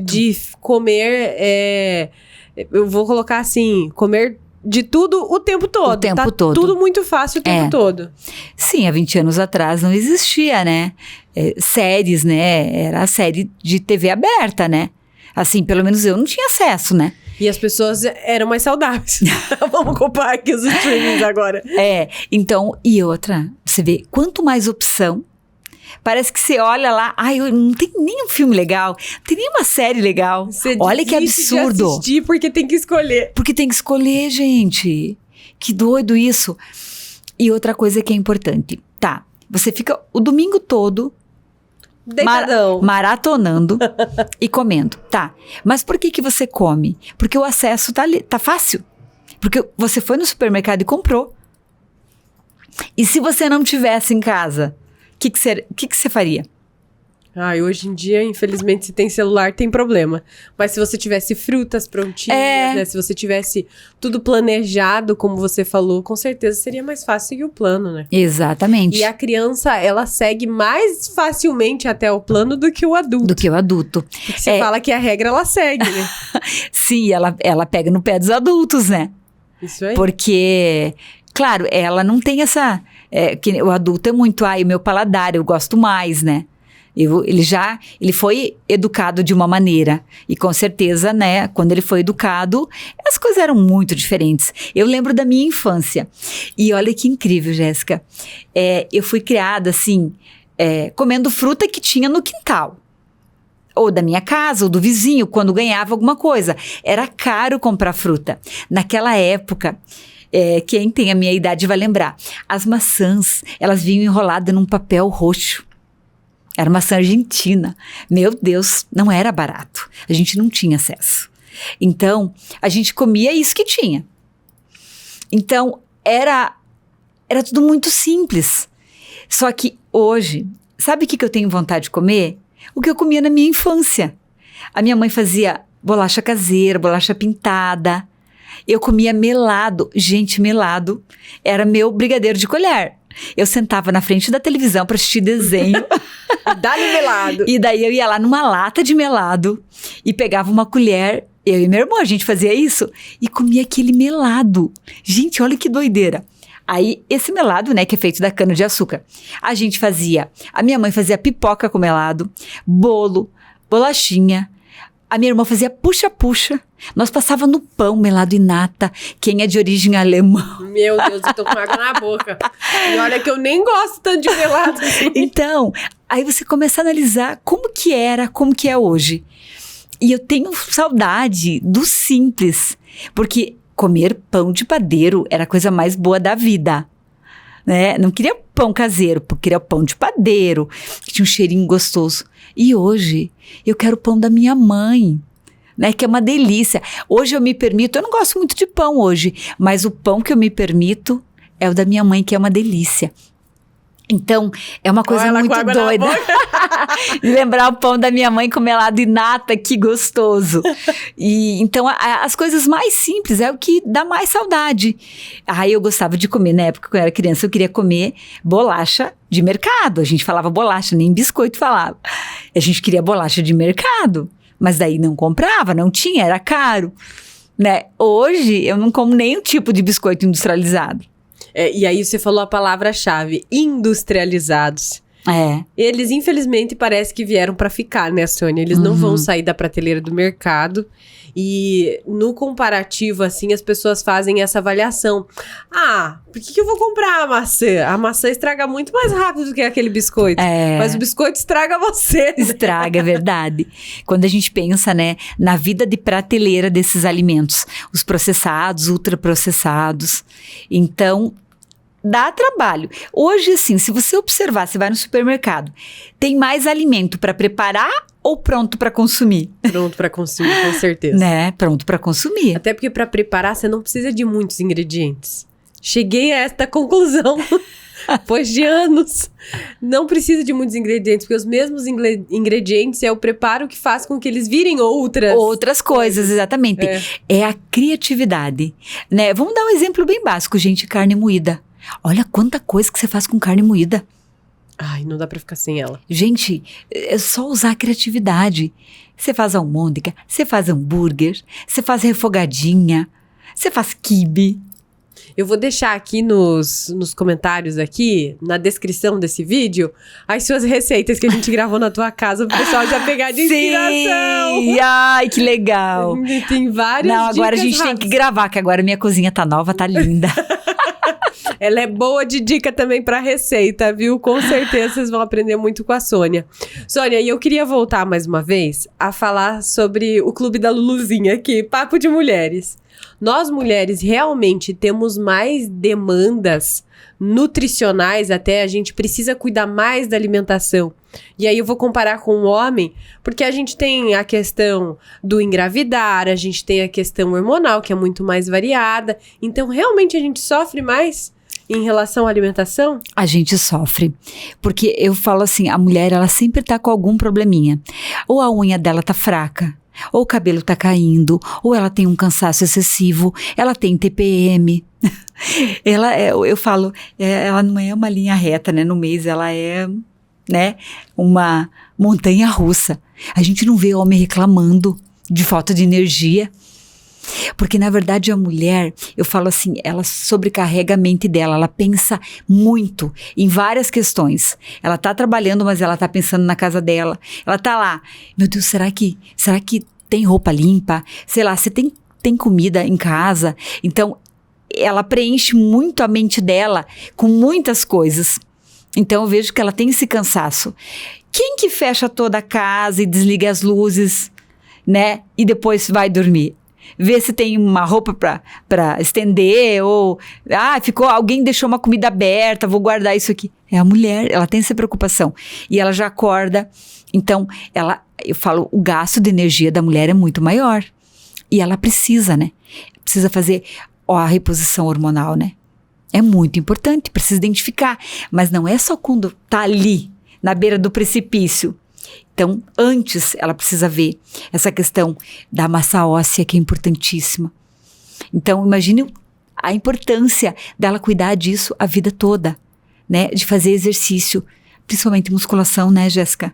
De comer, eu vou colocar assim, comer de tudo o tempo todo. O tempo todo. Tudo muito fácil o tempo todo. Sim, há 20 anos atrás não existia, né? Séries, né? Era a série de TV aberta, né? Assim, pelo menos eu não tinha acesso, né? E as pessoas eram mais saudáveis. Vamos comparar aqui os streamings agora. Então, e outra, você vê, quanto mais opção, parece que você olha lá, não tem nenhum filme legal, não tem nenhuma série legal. Olha que absurdo. De assistir porque tem que escolher. Porque tem que escolher, gente. Que doido isso. E outra coisa que é importante. Tá, você fica o domingo todo deitadão, maratonando e comendo. Tá, mas por que você come? Porque o acesso tá fácil. Porque você foi no supermercado e comprou. E se você não tivesse em casa, o que você faria? Hoje em dia, infelizmente, se tem celular, tem problema. Mas se você tivesse frutas prontinhas, né? Se você tivesse tudo planejado, como você falou, com certeza seria mais fácil seguir o plano, né? Exatamente. E a criança, ela segue mais facilmente até o plano do que o adulto. Porque você fala que a regra, ela segue, né? Sim, ela pega no pé dos adultos, né? Isso aí. Porque, claro, ela não tem essa... que o adulto é muito, o meu paladar, eu gosto mais, né? Ele foi educado de uma maneira. E com certeza, né, quando ele foi educado, as coisas eram muito diferentes. Eu lembro da minha infância. E olha que incrível, Jéssica. Eu fui criada, assim, comendo fruta que tinha no quintal. Ou da minha casa, ou do vizinho, quando ganhava alguma coisa. Era caro comprar fruta. Naquela época... quem tem a minha idade vai lembrar. As maçãs, elas vinham enroladas num papel roxo. Era maçã argentina. Meu Deus, não era barato. A gente não tinha acesso. Então, a gente comia isso que tinha. Então, era tudo muito simples. Só que hoje, sabe o que eu tenho vontade de comer? O que eu comia na minha infância. A minha mãe fazia bolacha caseira, bolacha pintada. Eu comia melado. Gente, melado era meu brigadeiro de colher. Eu sentava na frente da televisão para assistir desenho. Dá-lhe melado. E daí eu ia lá numa lata de melado e pegava uma colher. Eu e meu irmão, a gente fazia isso e comia aquele melado. Gente, olha que doideira. Aí, esse melado, né, que é feito da cana de açúcar. A minha mãe fazia pipoca com melado, bolo, bolachinha. A minha irmã fazia puxa-puxa. Nós passava no pão, melado e nata. Quem é de origem alemã. Meu Deus, eu tô com água na boca. E olha que eu nem gosto tanto de melado. Então, aí você começa a analisar como que era, como que é hoje. E eu tenho saudade do simples. Porque comer pão de padeiro era a coisa mais boa da vida, né? Não queria pão caseiro, queria pão de padeiro, que tinha um cheirinho gostoso. E hoje, eu quero o pão da minha mãe, né? Que é uma delícia. Hoje eu me permito, eu não gosto muito de pão hoje, mas o pão que eu me permito é o da minha mãe, que é uma delícia. Então, é uma coisa muito doida. Lembrar o pão da minha mãe com melado e nata, que gostoso. E então, as coisas mais simples é o que dá mais saudade. Aí eu gostava de comer, na época que eu era criança, eu queria comer bolacha de mercado. A gente falava bolacha, nem biscoito falava. A gente queria bolacha de mercado, mas daí não comprava, não tinha, era caro, né? Hoje, eu não como nenhum tipo de biscoito industrializado. E aí você falou a palavra-chave, industrializados. Eles, infelizmente, parece que vieram para ficar, né, Sônia? Eles não vão sair da prateleira do mercado. E no comparativo, assim, as pessoas fazem essa avaliação. Por que eu vou comprar a maçã? A maçã estraga muito mais rápido do que aquele biscoito. Mas o biscoito estraga você. Estraga, é verdade. Quando a gente pensa, né, na vida de prateleira desses alimentos, os processados, ultraprocessados. Então, dá trabalho. Hoje, assim, se você observar, você vai no supermercado, tem mais alimento para preparar ou pronto para consumir? Pronto para consumir, com certeza. Né? Pronto para consumir. Até porque para preparar você não precisa de muitos ingredientes. Cheguei a esta conclusão depois de anos. Não precisa de muitos ingredientes, porque os mesmos ingredientes é o preparo que faz com que eles virem outras coisas, exatamente. É a criatividade, né? Vamos dar um exemplo bem básico, gente, carne moída. Olha quanta coisa que você faz com carne moída. Ai, não dá pra ficar sem ela. Gente, é só usar a criatividade. Você faz almôndega, você faz hambúrguer, você faz refogadinha, você faz quibe. Eu vou deixar aqui nos comentários aqui, na descrição desse vídeo, as suas receitas que a gente gravou na tua casa, pro pessoal já pegar de inspiração. Sim! Ai, que legal! Tem várias dicas. Não, agora a gente tem que gravar, que agora minha cozinha tá nova, tá linda. Ela é boa de dica também pra receita, viu? Com certeza vocês vão aprender muito com a Sônia. Sônia, e eu queria voltar mais uma vez a falar sobre o Clube da Luluzinha aqui, Papo de Mulheres. Nós mulheres realmente temos mais demandas nutricionais, até a gente precisa cuidar mais da alimentação. E aí eu vou comparar com o homem, porque a gente tem a questão do engravidar, a gente tem a questão hormonal, que é muito mais variada. Então, realmente a gente sofre mais em relação à alimentação? A gente sofre, porque eu falo assim, a mulher, ela sempre tá com algum probleminha. Ou a unha dela tá fraca, ou o cabelo tá caindo, ou ela tem um cansaço excessivo, ela tem TPM. Eu falo, ela não é uma linha reta, né? No mês ela é, né, uma montanha russa. A gente não vê homem reclamando de falta de energia. Porque, na verdade, a mulher, eu falo assim, ela sobrecarrega a mente dela, ela pensa muito em várias questões. Ela tá trabalhando, mas ela tá pensando na casa dela. Ela tá lá, meu Deus, será que tem roupa limpa? Sei lá, você tem comida em casa? Então, ela preenche muito a mente dela com muitas coisas. Então, eu vejo que ela tem esse cansaço. Quem que fecha toda a casa e desliga as luzes, né? E depois vai dormir? Ver se tem uma roupa pra estender, ou alguém deixou uma comida aberta, vou guardar isso aqui. É a mulher, ela tem essa preocupação. E ela já acorda. Então, eu falo, o gasto de energia da mulher é muito maior. E ela precisa, né? Precisa fazer a reposição hormonal, né? É muito importante, precisa identificar. Mas não é só quando tá ali, na beira do precipício. Então, antes, ela precisa ver essa questão da massa óssea, que é importantíssima. Então, imagine a importância dela cuidar disso a vida toda, né? De fazer exercício, principalmente musculação, né, Jéssica?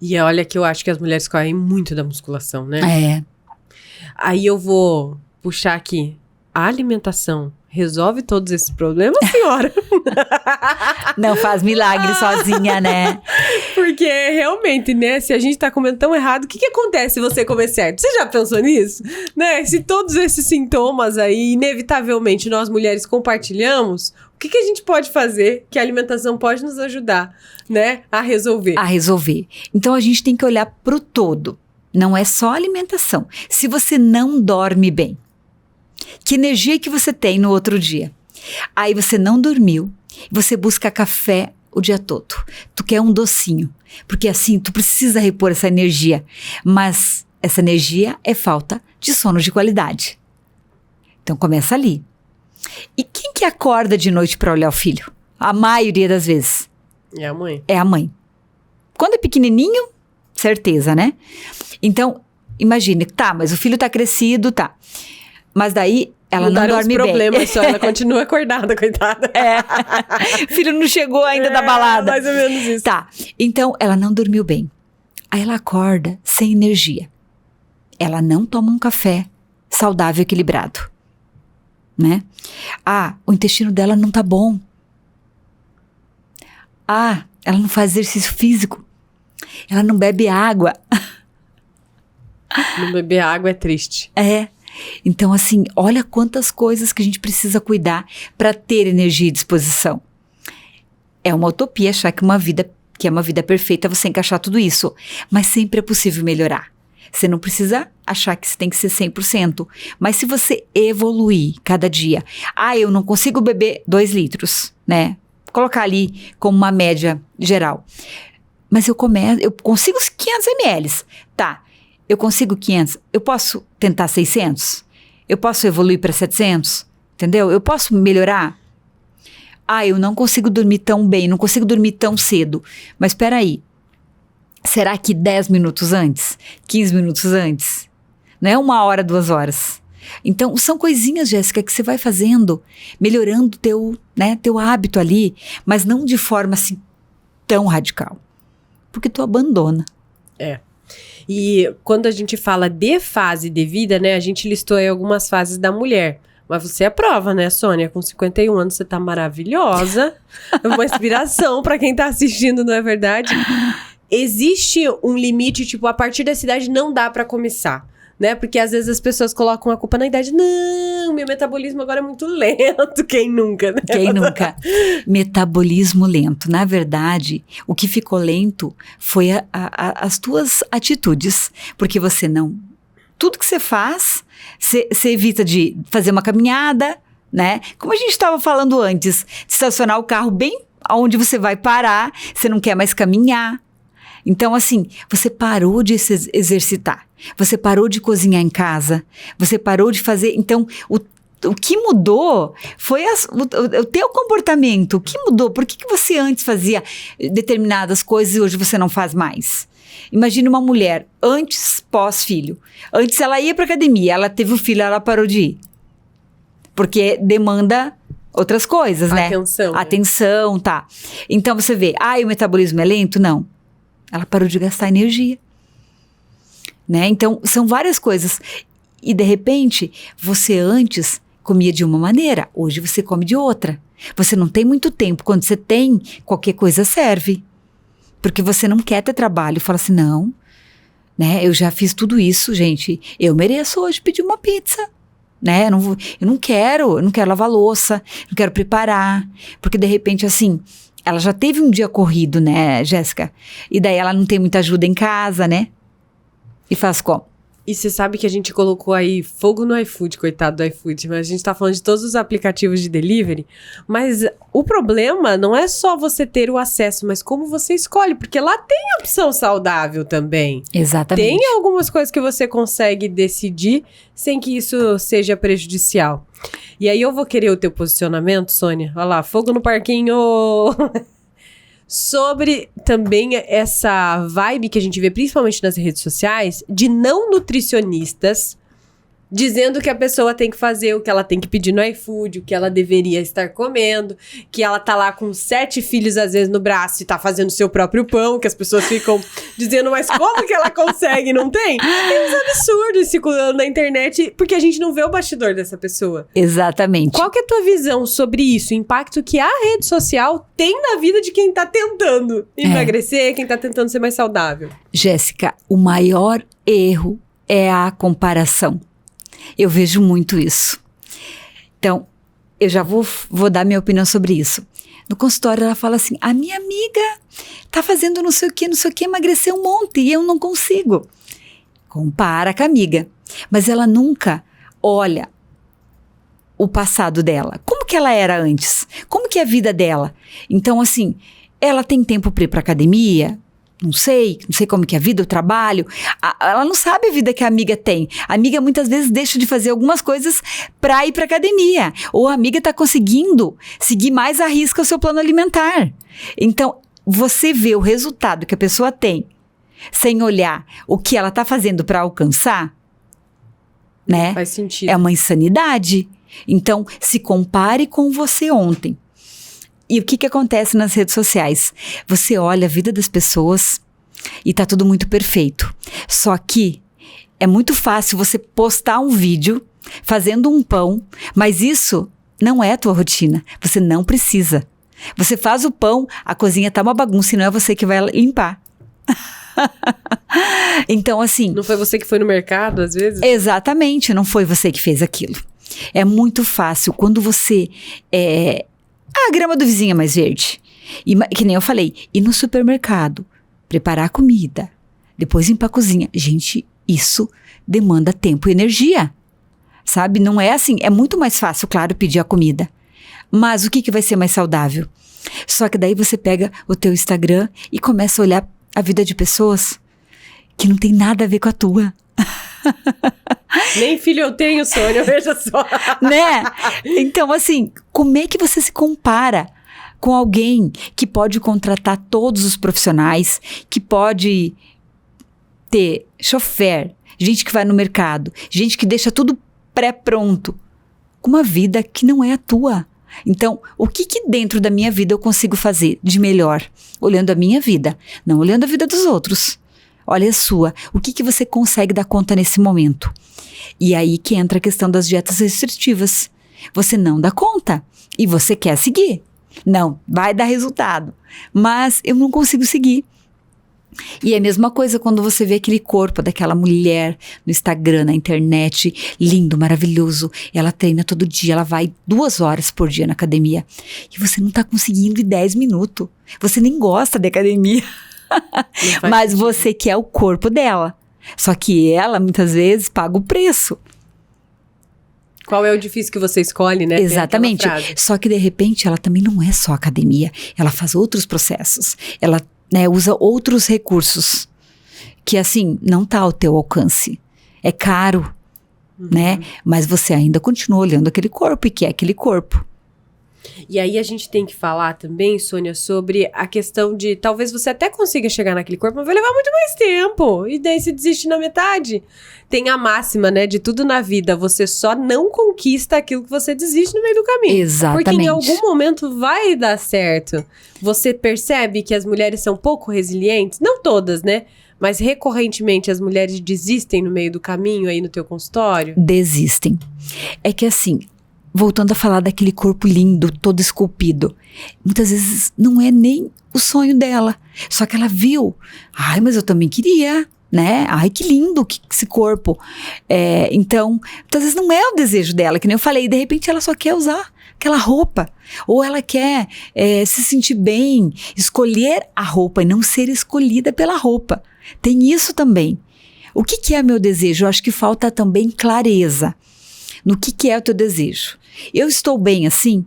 E olha que eu acho que as mulheres correm muito da musculação, né? É. Aí eu vou puxar aqui. A alimentação resolve todos esses problemas, senhora? Não faz milagre sozinha, né? Porque realmente, né? Se a gente tá comendo tão errado, o que acontece se você comer certo? Você já pensou nisso? Né? Se todos esses sintomas aí, inevitavelmente, nós mulheres compartilhamos, o que a gente pode fazer que a alimentação pode nos ajudar, né? A resolver. A resolver. Então, a gente tem que olhar pro todo. Não é só alimentação. Se você não dorme bem, Que energia que você tem no outro dia? Aí você não dormiu, você busca café o dia todo. Tu quer um docinho, porque assim tu precisa repor essa energia. Mas essa energia é falta de sono de qualidade. Então começa ali. E quem que acorda de noite para olhar o filho? A maioria das vezes. É a mãe. É a mãe. Quando é pequenininho, certeza, né? Então, imagine, tá, mas o filho tá crescido, tá. Mas daí ela não dorme bem. Problemas só, ela continua acordada, coitada. O filho não chegou ainda da balada. Mais ou menos isso. Tá, então ela não dormiu bem. Aí ela acorda sem energia. Ela não toma um café saudável, equilibrado, né? O intestino dela não tá bom. Ela não faz exercício físico. Ela não bebe água. Não beber água é triste. Então, assim, olha quantas coisas que a gente precisa cuidar para ter energia e disposição. É uma utopia achar que é uma vida perfeita você encaixar tudo isso. Mas sempre é possível melhorar. Você não precisa achar que você tem que ser 100%. Mas se você evoluir cada dia. Eu não consigo beber 2 litros, né? Colocar ali como uma média geral. Mas eu consigo os 500 ml. Tá, eu consigo 500. Eu posso tentar 600? Eu posso evoluir para 700? Entendeu? Eu posso melhorar? Eu não consigo dormir tão bem, não consigo dormir tão cedo. Mas espera aí. Será que 10 minutos antes? 15 minutos antes? Não é 1 hora, 2 horas. Então, são coisinhas, Jéssica, que você vai fazendo, melhorando teu hábito ali, mas não de forma assim tão radical. Porque tu abandona. E quando a gente fala de fase de vida, né, a gente listou aí algumas fases da mulher. Mas você é prova, né, Sônia? Com 51 anos você tá maravilhosa. É uma inspiração pra quem tá assistindo, não é verdade? Existe um limite, tipo, a partir dessa idade não dá pra começar, né? Porque às vezes as pessoas colocam a culpa na idade. Não, meu metabolismo agora é muito lento. Quem nunca, né? Quem nunca? Metabolismo lento. Na verdade, o que ficou lento foi as tuas atitudes. Porque você não... Tudo que você faz, você evita de fazer uma caminhada, né? Como a gente estava falando antes, estacionar o carro bem onde você vai parar, você não quer mais caminhar. Então, assim, você parou de se exercitar, você parou de cozinhar em casa, você parou de fazer... Então, o que mudou foi o teu comportamento. O que mudou? Por que você antes fazia determinadas coisas e hoje você não faz mais? Imagina uma mulher, antes, pós-filho. Antes ela ia pra academia, ela teve o filho, ela parou de ir. Porque demanda... outras coisas, né? Atenção, tá. Então, você vê, o metabolismo é lento? Não. Ela parou de gastar energia, né? Então, são várias coisas. E, de repente, você antes comia de uma maneira, hoje você come de outra. Você não tem muito tempo. Quando você tem, qualquer coisa serve. Porque você não quer ter trabalho. Fala assim, não, né? Eu já fiz tudo isso, gente. Eu mereço hoje pedir uma pizza, né? Eu não quero lavar louça, não quero preparar. Porque, de repente, assim... ela já teve um dia corrido, né, Jéssica? E daí ela não tem muita ajuda em casa, né? E faz como? E você sabe que a gente colocou aí fogo no iFood, coitado do iFood, mas a gente tá falando de todos os aplicativos de delivery, mas o problema não é só você ter o acesso, mas como você escolhe, porque lá tem opção saudável também. Exatamente. Tem algumas coisas que você consegue decidir sem que isso seja prejudicial. E aí eu vou querer o teu posicionamento, Sônia. Olha lá, fogo no parquinho! Sobre também essa vibe que a gente vê principalmente nas redes sociais de não nutricionistas dizendo que a pessoa tem que fazer o que ela tem que pedir no iFood, o que ela deveria estar comendo, que ela tá lá com 7 filhos às vezes no braço e tá fazendo seu próprio pão, que as pessoas ficam dizendo, mas como que ela consegue, não tem? Tem uns absurdos circulando na internet, porque a gente não vê o bastidor dessa pessoa. Exatamente. Qual que é a tua visão sobre isso, o impacto que a rede social tem na vida de quem tá tentando emagrecer, quem tá tentando ser mais saudável? Jéssica, o maior erro é a comparação. Eu vejo muito isso. Então, eu já vou dar minha opinião sobre isso. No consultório, ela fala assim, a minha amiga tá fazendo não sei o que, emagreceu um monte e eu não consigo. Compara com a amiga. Mas ela nunca olha o passado dela? Como que ela era antes? Como que é a vida dela? Então, assim, ela tem tempo para ir para academia? Não sei como que é a vida, o trabalho. Ela não sabe a vida que a amiga tem. A amiga muitas vezes deixa de fazer algumas coisas para ir para academia. Ou a amiga está conseguindo seguir mais à risca o seu plano alimentar. Então, você vê o resultado que a pessoa tem sem olhar o que ela está fazendo para alcançar, né? Faz sentido. É uma insanidade. Então, se compare com você ontem. E o que acontece nas redes sociais? Você olha a vida das pessoas e tá tudo muito perfeito. Só que é muito fácil você postar um vídeo fazendo um pão, mas isso não é a tua rotina. Você não precisa. Você faz o pão, a cozinha tá uma bagunça e não é você que vai limpar. Então, assim... Não foi você que foi no mercado, às vezes? Exatamente, não foi você que fez aquilo. É muito fácil quando você... a grama do vizinho é mais verde. E, que nem eu falei, ir no supermercado, preparar comida, depois ir pra cozinha. Gente, isso demanda tempo e energia. Sabe? Não é assim, é muito mais fácil, claro, pedir a comida. Mas o que vai ser mais saudável? Só que daí você pega o teu Instagram e começa a olhar a vida de pessoas que não tem nada a ver com a tua. Nem filho eu tenho, Sônia, veja só. Né? Então, assim, como é que você se compara com alguém que pode contratar todos os profissionais, que pode ter chofer, gente que vai no mercado, gente que deixa tudo pré-pronto, com uma vida que não é a tua? Então, o que dentro da minha vida eu consigo fazer de melhor? Olhando a minha vida, não olhando a vida dos outros. Olha a sua. O que você consegue dar conta nesse momento? E aí que entra a questão das dietas restritivas. Você não dá conta e você quer seguir. Não, vai dar resultado. Mas eu não consigo seguir. E é a mesma coisa quando você vê aquele corpo daquela mulher no Instagram, na internet, lindo, maravilhoso. Ela treina todo dia, ela vai 2 horas por dia na academia. E você não tá conseguindo em 10 minutos. Você nem gosta de academia. Mas você quer o corpo dela. Só que ela, muitas vezes, paga o preço. Qual é o difícil que você escolhe, né? Exatamente. Só que, de repente, ela também não é só academia. Ela faz outros processos. Ela, né, usa outros recursos que, assim, não tá ao teu alcance. É caro, né? Mas você ainda continua olhando aquele corpo e quer aquele corpo. E aí a gente tem que falar também, Sônia, sobre a questão de talvez você até consiga chegar naquele corpo, mas vai levar muito mais tempo. E daí se desiste na metade. Tem a máxima, né, de tudo na vida. Você só não conquista aquilo que você desiste no meio do caminho. Exatamente. Porque em algum momento vai dar certo. Você percebe que as mulheres são pouco resilientes? Não todas, né? Mas recorrentemente as mulheres desistem no meio do caminho aí no teu consultório? Desistem. É que assim... Voltando a falar daquele corpo lindo, todo esculpido. Muitas vezes não é nem o sonho dela. Só que ela viu. Ai, mas eu também queria, né? Ai, que lindo esse corpo. Então, muitas vezes não é o desejo dela, que nem eu falei. De repente ela só quer usar aquela roupa. Ou ela quer se sentir bem, escolher a roupa e não ser escolhida pela roupa. Tem isso também. O que é meu desejo? Eu acho que falta também clareza no que é o teu desejo. Eu estou bem assim?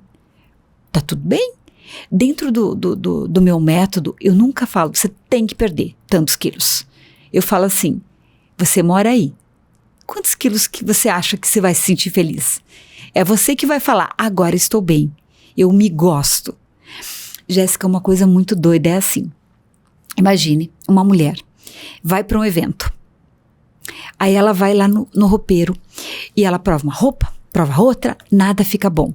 Tá tudo bem? Dentro do meu método, eu nunca falo, você tem que perder tantos quilos. Eu falo assim, você mora aí. Quantos quilos que você acha que você vai se sentir feliz? É você que vai falar, agora estou bem. Eu me gosto. Jéssica, uma coisa muito doida é assim. Imagine, uma mulher vai para um evento. Aí ela vai lá no roupeiro e ela prova uma roupa, prova outra, nada fica bom.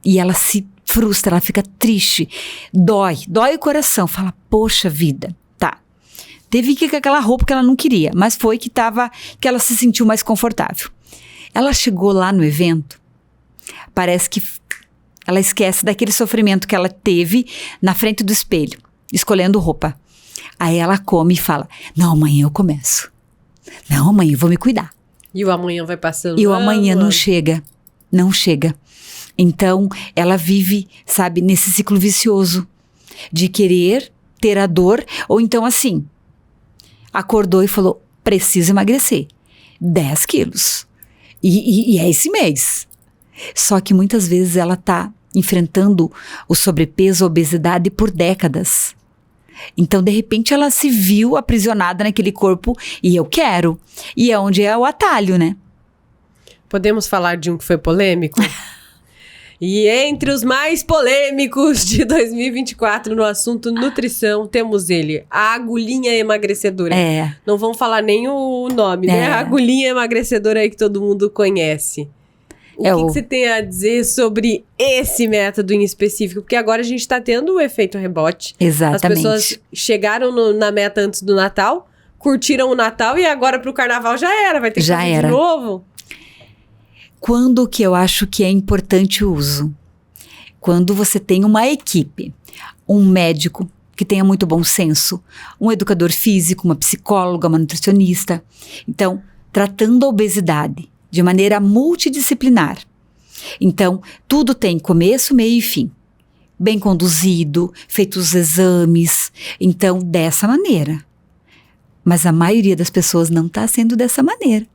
E ela se frustra, ela fica triste, dói o coração. Fala, poxa vida, tá. Teve que ir com aquela roupa que ela não queria, mas foi que ela se sentiu mais confortável. Ela chegou lá no evento, parece que ela esquece daquele sofrimento que ela teve na frente do espelho, escolhendo roupa. Aí ela come e fala, não, amanhã eu começo. Não, amanhã eu vou me cuidar. E o amanhã vai passando. E o amanhã não chega. Então, ela vive, sabe, nesse ciclo vicioso de querer ter a dor. Ou então, assim, acordou e falou, preciso emagrecer 10 quilos. E é esse mês. Só que muitas vezes ela está enfrentando o sobrepeso, a obesidade por décadas. Então, de repente, ela se viu aprisionada naquele corpo e eu quero. E é onde é o atalho, né? Podemos falar de um que foi polêmico? E entre os mais polêmicos de 2024 no assunto nutrição, temos ele, a agulhinha emagrecedora. Não vamos falar nem o nome, né? A agulhinha emagrecedora aí que todo mundo conhece. O que você tem a dizer sobre esse método em específico? Porque agora a gente está tendo o efeito rebote. Exatamente. As pessoas chegaram na meta antes do Natal, curtiram o Natal e agora para o Carnaval já era. Vai ter que fazer de novo. Quando que eu acho que é importante o uso? Quando você tem uma equipe, um médico que tenha muito bom senso, um educador físico, uma psicóloga, uma nutricionista. Então, tratando a obesidade de maneira multidisciplinar. Então, tudo tem começo, meio e fim. Bem conduzido, feitos os exames. Então, dessa maneira. Mas a maioria das pessoas não está sendo dessa maneira.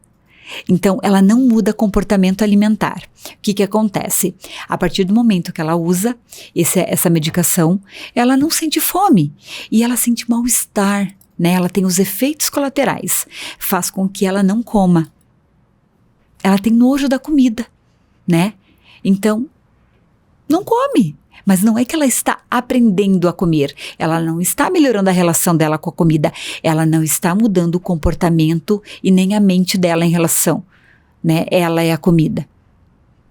Então, ela não muda comportamento alimentar. O que acontece? A partir do momento que ela usa essa medicação, ela não sente fome e ela sente mal-estar, né? Ela tem os efeitos colaterais, faz com que ela não coma. Ela tem nojo da comida, né? Então, não come. Mas não é que ela está aprendendo a comer. Ela não está melhorando a relação dela com a comida. Ela não está mudando o comportamento e nem a mente dela em relação, né? Ela é a comida.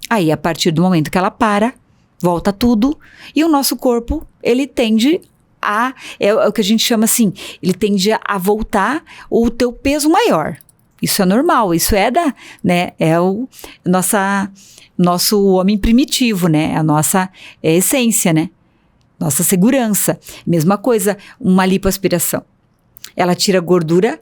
Aí, a partir do momento que ela para, volta tudo. E o nosso corpo, ele tende a... É o que a gente chama assim, ele tende a voltar o teu peso maior. Isso é normal, isso é né? É o nosso homem primitivo, né? A nossa essência, né? Nossa segurança. Mesma coisa, uma lipoaspiração. Ela tira gordura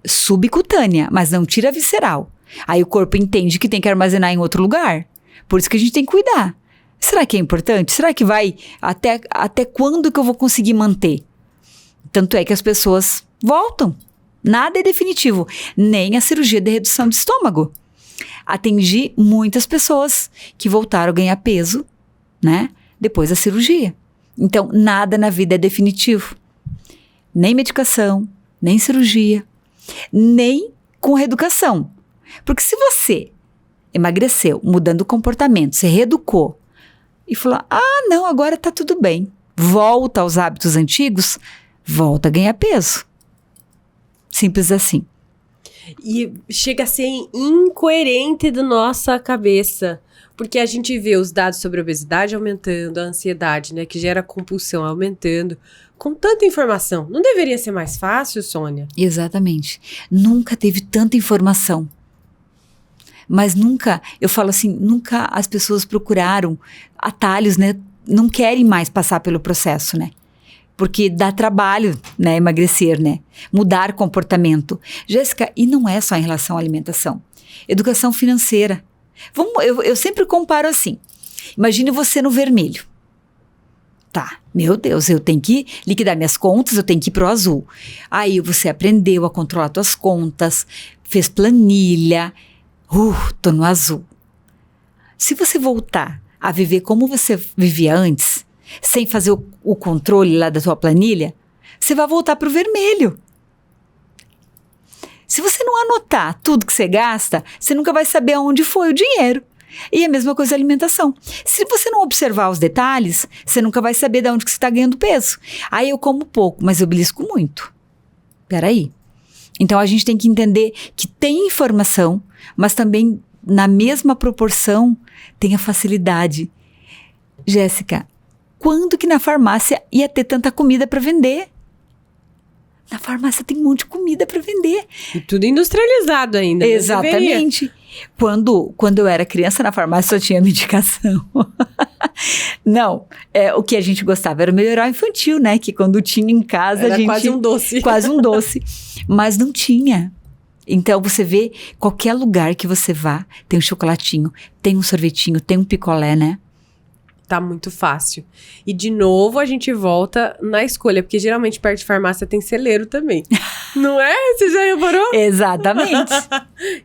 subcutânea, mas não tira visceral. Aí o corpo entende que tem que armazenar em outro lugar. Por isso que a gente tem que cuidar. Será que é importante? Será que vai? Até quando que eu vou conseguir manter? Tanto é que as pessoas voltam. Nada é definitivo, nem a cirurgia de redução de estômago. Atendi muitas pessoas que voltaram a ganhar peso, né, depois da cirurgia. Então, nada na vida é definitivo. Nem medicação, nem cirurgia, nem com reeducação. Porque se você emagreceu, mudando o comportamento, você reeducou e falou, não, agora tá tudo bem. Volta aos hábitos antigos, volta a ganhar peso. Simples assim. E chega a ser incoerente da nossa cabeça. Porque a gente vê os dados sobre a obesidade aumentando, a ansiedade, né, que gera compulsão aumentando. Com tanta informação, não deveria ser mais fácil, Sônia? Exatamente. Nunca teve tanta informação. Mas nunca, eu falo assim, nunca as pessoas procuraram atalhos, né? Não querem mais passar pelo processo, né? Porque dá trabalho, né, emagrecer, né? Mudar comportamento. Jéssica, e não é só em relação à alimentação. Educação financeira. Eu sempre comparo assim. Imagine você no vermelho. Tá, meu Deus, eu tenho que liquidar minhas contas, eu tenho que ir pro azul. Aí você aprendeu a controlar suas contas, fez planilha. Tô no azul. Se você voltar a viver como você vivia antes, sem fazer o controle lá da sua planilha, você vai voltar para o vermelho. Se você não anotar tudo que você gasta, você nunca vai saber aonde foi o dinheiro. E a mesma coisa a alimentação. Se você não observar os detalhes, você nunca vai saber de onde que você está ganhando peso. Aí eu como pouco, mas eu belisco muito. Peraí. Então a gente tem que entender que tem informação, mas também na mesma proporção tem a facilidade. Jéssica, quando que na farmácia ia ter tanta comida para vender? Na farmácia tem um monte de comida para vender. E tudo industrializado ainda. Exatamente. Quando eu era criança, na farmácia só tinha medicação. Não, o que a gente gostava era o melhoral infantil, né? Que quando tinha em casa, era quase um doce. Quase um doce. Mas não tinha. Então, você vê, qualquer lugar que você vá, tem um chocolatinho, tem um sorvetinho, tem um picolé, né? Tá muito fácil. E de novo a gente volta na escolha, porque geralmente perto de farmácia tem celeiro também. Não é? Você já reparou? Exatamente.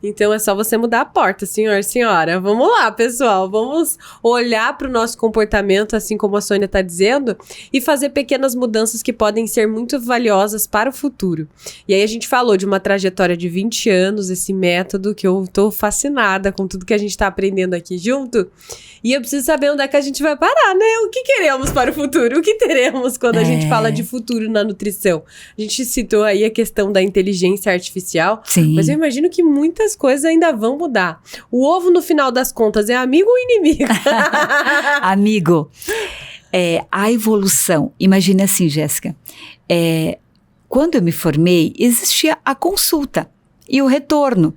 Então é só você mudar a porta, senhor e senhora. Vamos lá, pessoal. Vamos olhar para o nosso comportamento, assim como a Sônia tá dizendo, e fazer pequenas mudanças que podem ser muito valiosas para o futuro. E aí a gente falou de uma trajetória de 20 anos, esse método que eu tô fascinada com tudo que a gente tá aprendendo aqui junto. E eu preciso saber onde é que a gente vai parar, né? O que queremos para o futuro? O que teremos quando a gente fala de futuro na nutrição? A gente citou aí a questão da inteligência artificial. Sim. Mas eu imagino que muitas coisas ainda vão mudar. O ovo, no final das contas, é amigo ou inimigo? Amigo, a evolução. Imagine assim, Jéssica. Quando eu me formei, existia a consulta e o retorno.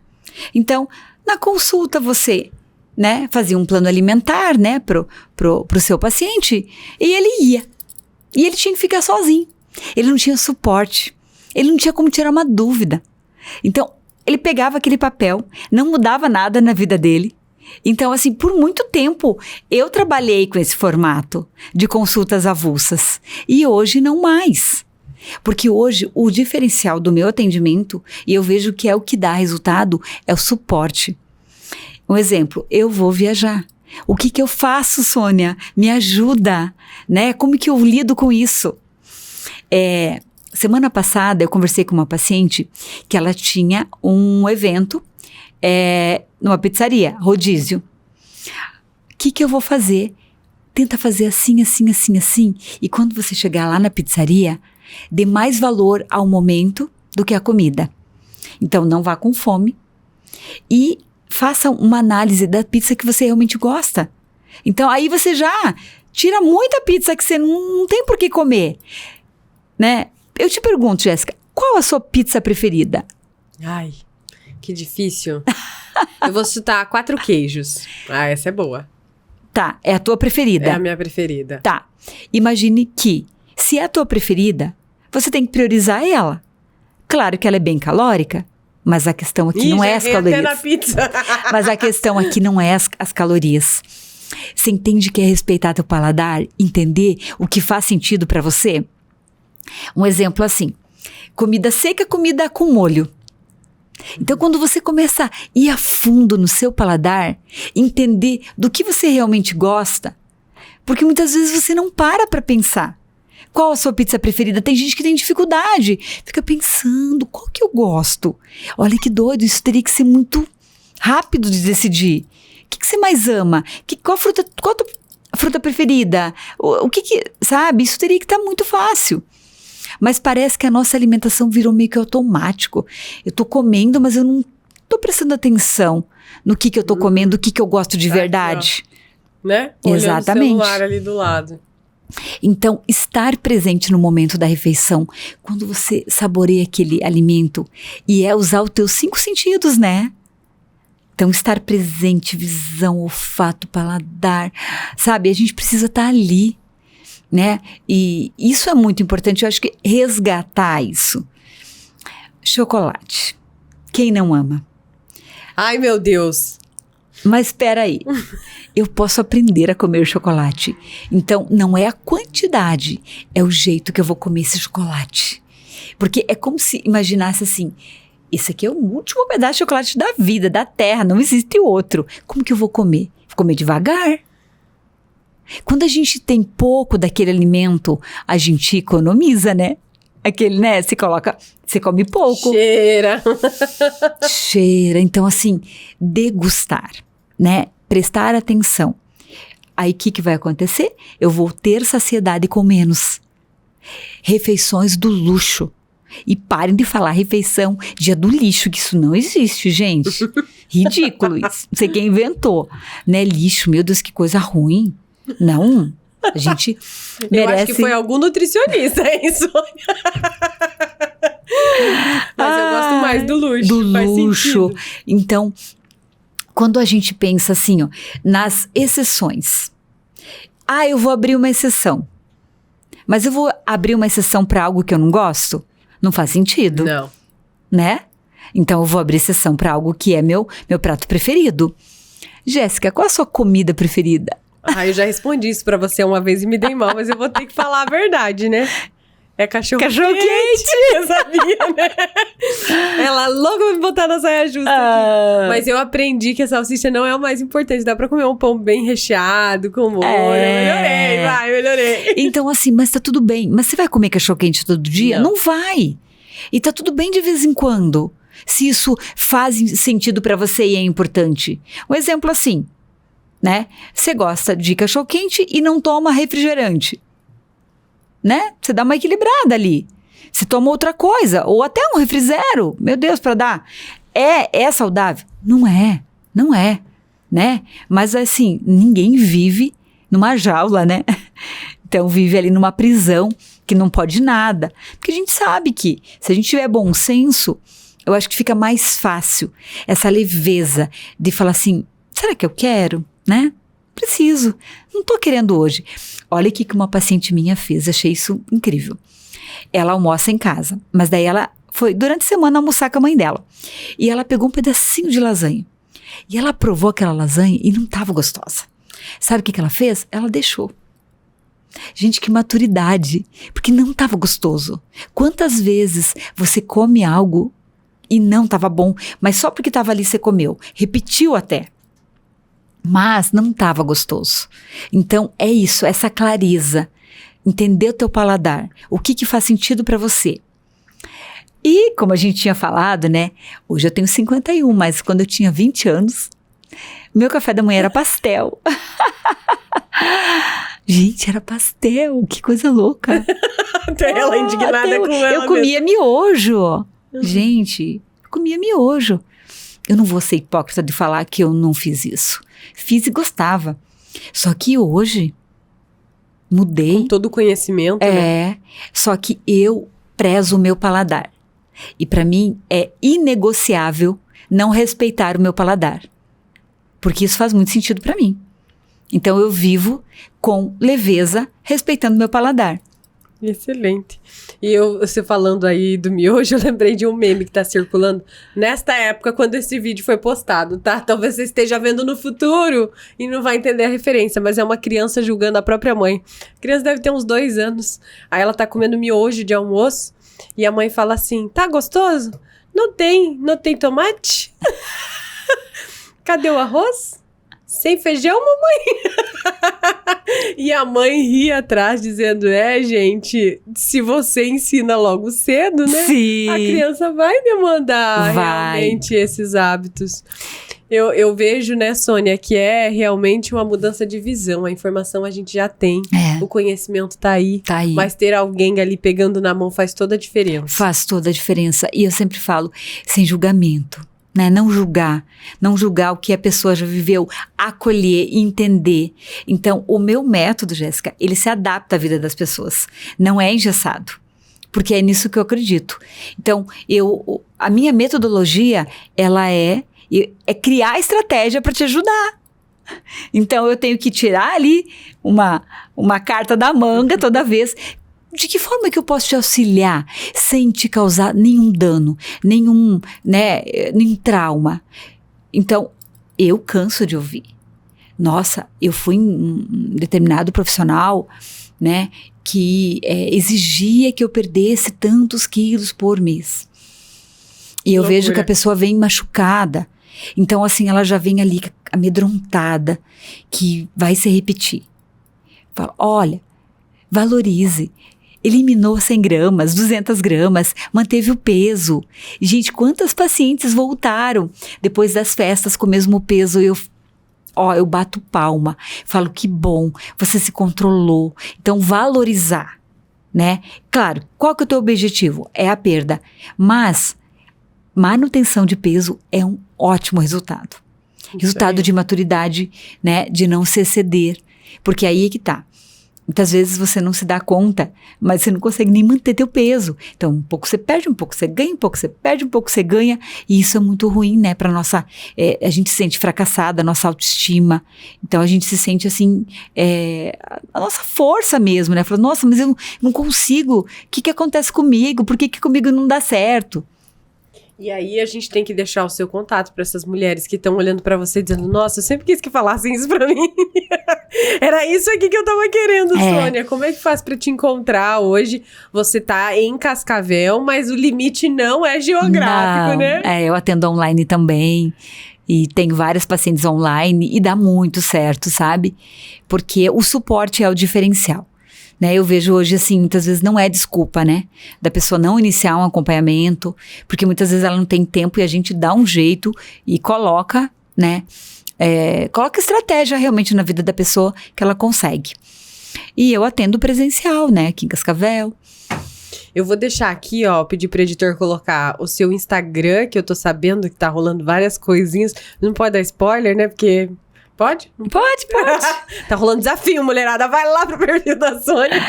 Então, na consulta você... né, fazia um plano alimentar, né, pro seu paciente, e ele ia. E ele tinha que ficar sozinho. Ele não tinha suporte. Ele não tinha como tirar uma dúvida. Então, ele pegava aquele papel, não mudava nada na vida dele. Então, assim, por muito tempo, eu trabalhei com esse formato de consultas avulsas. E hoje não mais. Porque hoje, o diferencial do meu atendimento, e eu vejo que é o que dá resultado, é o suporte. Um exemplo, eu vou viajar. O que eu faço, Sônia? Me ajuda, né? Como que eu lido com isso? Semana passada, eu conversei com uma paciente que ela tinha um evento numa pizzaria, rodízio. O que eu vou fazer? Tenta fazer assim, assim, assim, assim. E quando você chegar lá na pizzaria, dê mais valor ao momento do que à comida. Então, não vá com fome. E faça uma análise da pizza que você realmente gosta. Então, aí você já tira muita pizza que você não tem por que comer, né? Eu te pergunto, Jéssica, qual a sua pizza preferida? Ai, que difícil. Eu vou chutar 4 queijos. Ah, essa é boa. Tá, é a tua preferida. É a minha preferida. Tá, imagine que, se é a tua preferida, você tem que priorizar ela. Claro que ela é bem calórica, mas a questão aqui não é as calorias. Até na pizza. Mas a questão aqui não é as calorias. Você entende que é respeitar teu paladar, entender o que faz sentido pra você? Um exemplo assim, comida seca, comida com molho. Então, quando você começa a ir a fundo no seu paladar, entender do que você realmente gosta, porque muitas vezes você não para pra pensar. Qual a sua pizza preferida? Tem gente que tem dificuldade. Fica pensando, qual que eu gosto? Olha que doido, isso teria que ser muito rápido de decidir. O que você mais ama? Qual a tua fruta preferida? O que sabe? Isso teria que estar muito fácil. Mas parece que a nossa alimentação virou meio que automático. Eu tô comendo, mas eu não tô prestando atenção no que eu tô comendo, o que eu gosto de verdade. Aqui, né? Olhando Exatamente. o celular ali do lado. Então, estar presente no momento da refeição, quando você saboreia aquele alimento, e usar os teus 5 sentidos, né? Então, estar presente, visão, olfato, paladar, sabe? A gente precisa estar ali, né? E isso é muito importante, eu acho que resgatar isso. Chocolate. Quem não ama? Ai, meu Deus. Mas espera aí, eu posso aprender a comer chocolate. Então, não é a quantidade, é o jeito que eu vou comer esse chocolate. Porque é como se imaginasse assim, esse aqui é o último pedaço de chocolate da vida, da terra, não existe outro. Como que eu vou comer? Vou comer devagar. Quando a gente tem pouco daquele alimento, a gente economiza, né? Aquele, né? Você come pouco. Cheira. Então, assim, degustar, né? Prestar atenção. Aí, o que vai acontecer? Eu vou ter saciedade com menos. Refeições do luxo. E parem de falar refeição dia do lixo, que isso não existe, gente. Ridículo isso. Não sei quem inventou. Né? Lixo, meu Deus, que coisa ruim. Não, a gente merece... Eu acho que foi algum nutricionista, é isso. Mas eu gosto mais do luxo. Do luxo. Então, quando a gente pensa assim, ó, nas exceções. Eu vou abrir uma exceção. Mas eu vou abrir uma exceção para algo que eu não gosto? Não faz sentido. Não. Né? Então, eu vou abrir exceção para algo que é meu prato preferido. Jéssica, qual a sua comida preferida? Eu já respondi isso pra você uma vez e me dei mal, mas eu vou ter que falar a verdade, né? É cachorro quente. Eu sabia, né? Ela louca pra me botar na saia justa aqui. Mas eu aprendi que a salsicha não é o mais importante. Dá pra comer um pão bem recheado, com molho. Melhorei. Então, assim, mas tá tudo bem. Mas você vai comer cachorro quente todo dia? Não vai. E tá tudo bem de vez em quando. Se isso faz sentido pra você e é importante. Um exemplo assim, né? Você gosta de cachorro quente e não toma refrigerante. Né? Você dá uma equilibrada ali. Você toma outra coisa, ou até um refri zero, meu Deus, para dar. É saudável? Não é, né? Mas assim, ninguém vive numa jaula, né? Então vive ali numa prisão que não pode nada. Porque a gente sabe que se a gente tiver bom senso, eu acho que fica mais fácil essa leveza de falar assim, será que eu quero, né? Preciso, não tô querendo hoje. Olha o que uma paciente minha fez, achei isso incrível. Ela almoça em casa, mas daí ela foi durante a semana almoçar com a mãe dela. E ela pegou um pedacinho de lasanha. E ela provou aquela lasanha e não estava gostosa. Sabe o que ela fez? Ela deixou. Gente, que maturidade, porque não estava gostoso. Quantas vezes você come algo e não estava bom, mas só porque estava ali você comeu, repetiu até. Mas não estava gostoso. Então, é isso, essa clareza. Entender o teu paladar. O que faz sentido para você. E, como a gente tinha falado, né? Hoje eu tenho 51, mas quando eu tinha 20 anos, meu café da manhã era pastel. Gente, era pastel. Que coisa louca. Até ela indignada com ela eu comia miojo. Gente, eu comia miojo. Eu não vou ser hipócrita de falar que eu não fiz isso. Fiz e gostava. Só que hoje, mudei. Com todo o conhecimento, né? Só que eu prezo o meu paladar. E para mim é inegociável não respeitar o meu paladar. Porque isso faz muito sentido para mim. Então eu vivo com leveza, respeitando o meu paladar. Excelente. E você falando aí do miojo, eu lembrei de um meme que tá circulando nesta época, quando esse vídeo foi postado, tá? Talvez você esteja vendo no futuro e não vai entender a referência, mas é uma criança julgando a própria mãe. A criança deve ter uns 2 anos. Aí ela tá comendo miojo de almoço e a mãe fala assim, tá gostoso? Não tem tomate? Cadê o arroz? Sem feijão, mamãe? E a mãe ri atrás, dizendo, gente, se você ensina logo cedo, né? Sim. A criança vai demandar realmente esses hábitos. Eu vejo, né, Sônia, que é realmente uma mudança de visão. A informação a gente já tem, o conhecimento tá aí. Mas ter alguém ali pegando na mão faz toda a diferença. Faz toda a diferença. E eu sempre falo, sem julgamento. Né? Não julgar o que a pessoa já viveu, acolher e entender. Então, o meu método, Jéssica, ele se adapta à vida das pessoas, não é engessado, porque é nisso que eu acredito. Então, a minha metodologia, ela é criar estratégia para te ajudar. Então, eu tenho que tirar ali uma carta da manga toda vez. De que forma que eu posso te auxiliar sem te causar nenhum dano, nenhum trauma? Então, eu canso de ouvir. Nossa, eu fui um determinado profissional, né, que exigia que eu perdesse tantos quilos por mês. E eu vejo que a pessoa vem machucada. Então, assim, ela já vem ali amedrontada, que vai se repetir. Fala, olha, valorize. Eliminou 100 gramas, 200 gramas, manteve o peso. Gente, quantas pacientes voltaram depois das festas com o mesmo peso? Eu bato palma, falo que bom, você se controlou. Então, valorizar, né? Claro, qual que é o teu objetivo? É a perda, mas manutenção de peso é um ótimo resultado. Resultado de maturidade, né? De não se exceder, porque aí é que tá. Muitas vezes você não se dá conta, mas você não consegue nem manter teu peso. Então, um pouco você perde, um pouco você ganha, um pouco você perde, um pouco você ganha. E isso é muito ruim, né? Pra nossa... a gente se sente fracassada, a nossa autoestima. Então, a gente se sente, assim... a nossa força mesmo, né? Fala, nossa, mas eu não consigo. O que acontece comigo? Por que comigo não dá certo? E aí a gente tem que deixar o seu contato para essas mulheres que estão olhando para você dizendo, nossa, eu sempre quis que falassem isso para mim. Era isso aqui que eu tava querendo, Sônia. Como é que faz pra te encontrar hoje? Você tá em Cascavel, mas o limite não é geográfico, né? Eu atendo online também. E tenho várias pacientes online e dá muito certo, sabe? Porque o suporte é o diferencial. Né, eu vejo hoje, assim, muitas vezes não é desculpa, né? Da pessoa não iniciar um acompanhamento, porque muitas vezes ela não tem tempo e a gente dá um jeito e coloca, né? Coloca estratégia realmente na vida da pessoa que ela consegue. E eu atendo presencial, né? Aqui em Cascavel. Eu vou deixar aqui, ó, pedir pro editor colocar o seu Instagram, que eu tô sabendo que tá rolando várias coisinhas. Não pode dar spoiler, né? Porque... Pode? Pode. Tá rolando desafio, mulherada. Vai lá pro perfil da Sônia.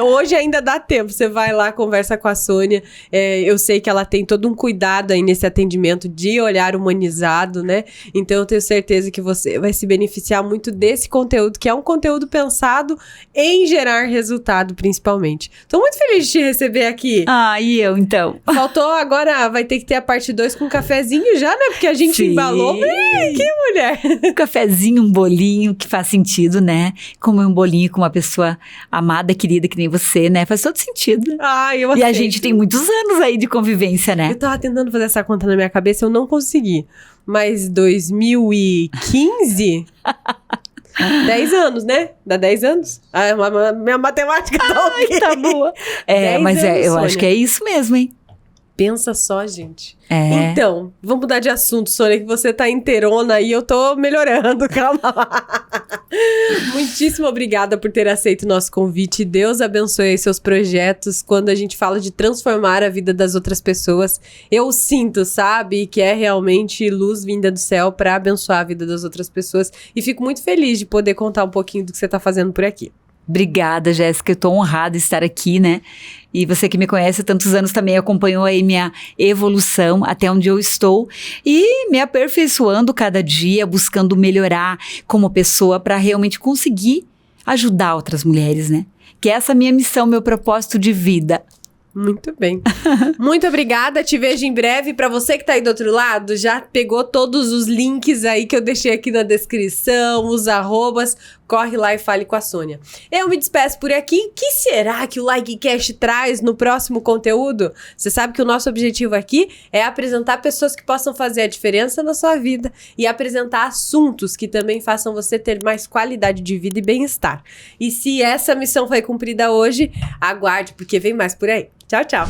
Hoje ainda dá tempo. Você vai lá, conversa com a Sônia. Eu sei que ela tem todo um cuidado aí nesse atendimento de olhar humanizado, né? Então eu tenho certeza que você vai se beneficiar muito desse conteúdo, que é um conteúdo pensado em gerar resultado, principalmente. Tô muito feliz de te receber aqui. E eu, então? Faltou agora, vai ter que ter a parte 2 com um cafezinho já, né? Porque a gente embalou. Que mulher! Um cafezinho, um bolinho que faz sentido, né? Comer um bolinho com uma pessoa amada, querida, que nem você, né? Faz todo sentido. Eu E a gente tem muitos anos aí de convivência, né? Eu tava tentando fazer essa conta na minha cabeça, eu não consegui. Mas 2015... 10 anos, né? Dá 10 anos? Minha matemática tá ok. Tá boa. Mas anos, eu Sônia. acho que é isso mesmo, hein? Pensa só, gente. Então, vamos mudar de assunto, Sônia, que você tá inteirona e eu tô melhorando, calma lá. Muitíssimo obrigada por ter aceito o nosso convite. Deus abençoe aí seus projetos. Quando a gente fala de transformar a vida das outras pessoas, eu sinto, sabe, que é realmente luz vinda do céu pra abençoar a vida das outras pessoas. E fico muito feliz de poder contar um pouquinho do que você tá fazendo por aqui. Obrigada, Jéssica. Eu tô honrada de estar aqui, né? E você que me conhece há tantos anos também acompanhou aí minha evolução até onde eu estou e me aperfeiçoando cada dia, buscando melhorar como pessoa para realmente conseguir ajudar outras mulheres, né? Que é essa minha missão, meu propósito de vida. Muito bem. Muito obrigada, te vejo em breve. Para você que tá aí do outro lado, já pegou todos os links aí que eu deixei aqui na descrição, os arrobas, corre lá e fale com a Sônia. Eu me despeço por aqui. O que será que o LikeCast traz no próximo conteúdo? Você sabe que o nosso objetivo aqui é apresentar pessoas que possam fazer a diferença na sua vida e apresentar assuntos que também façam você ter mais qualidade de vida e bem-estar. E se essa missão foi cumprida hoje, aguarde, porque vem mais por aí. Tchau, tchau!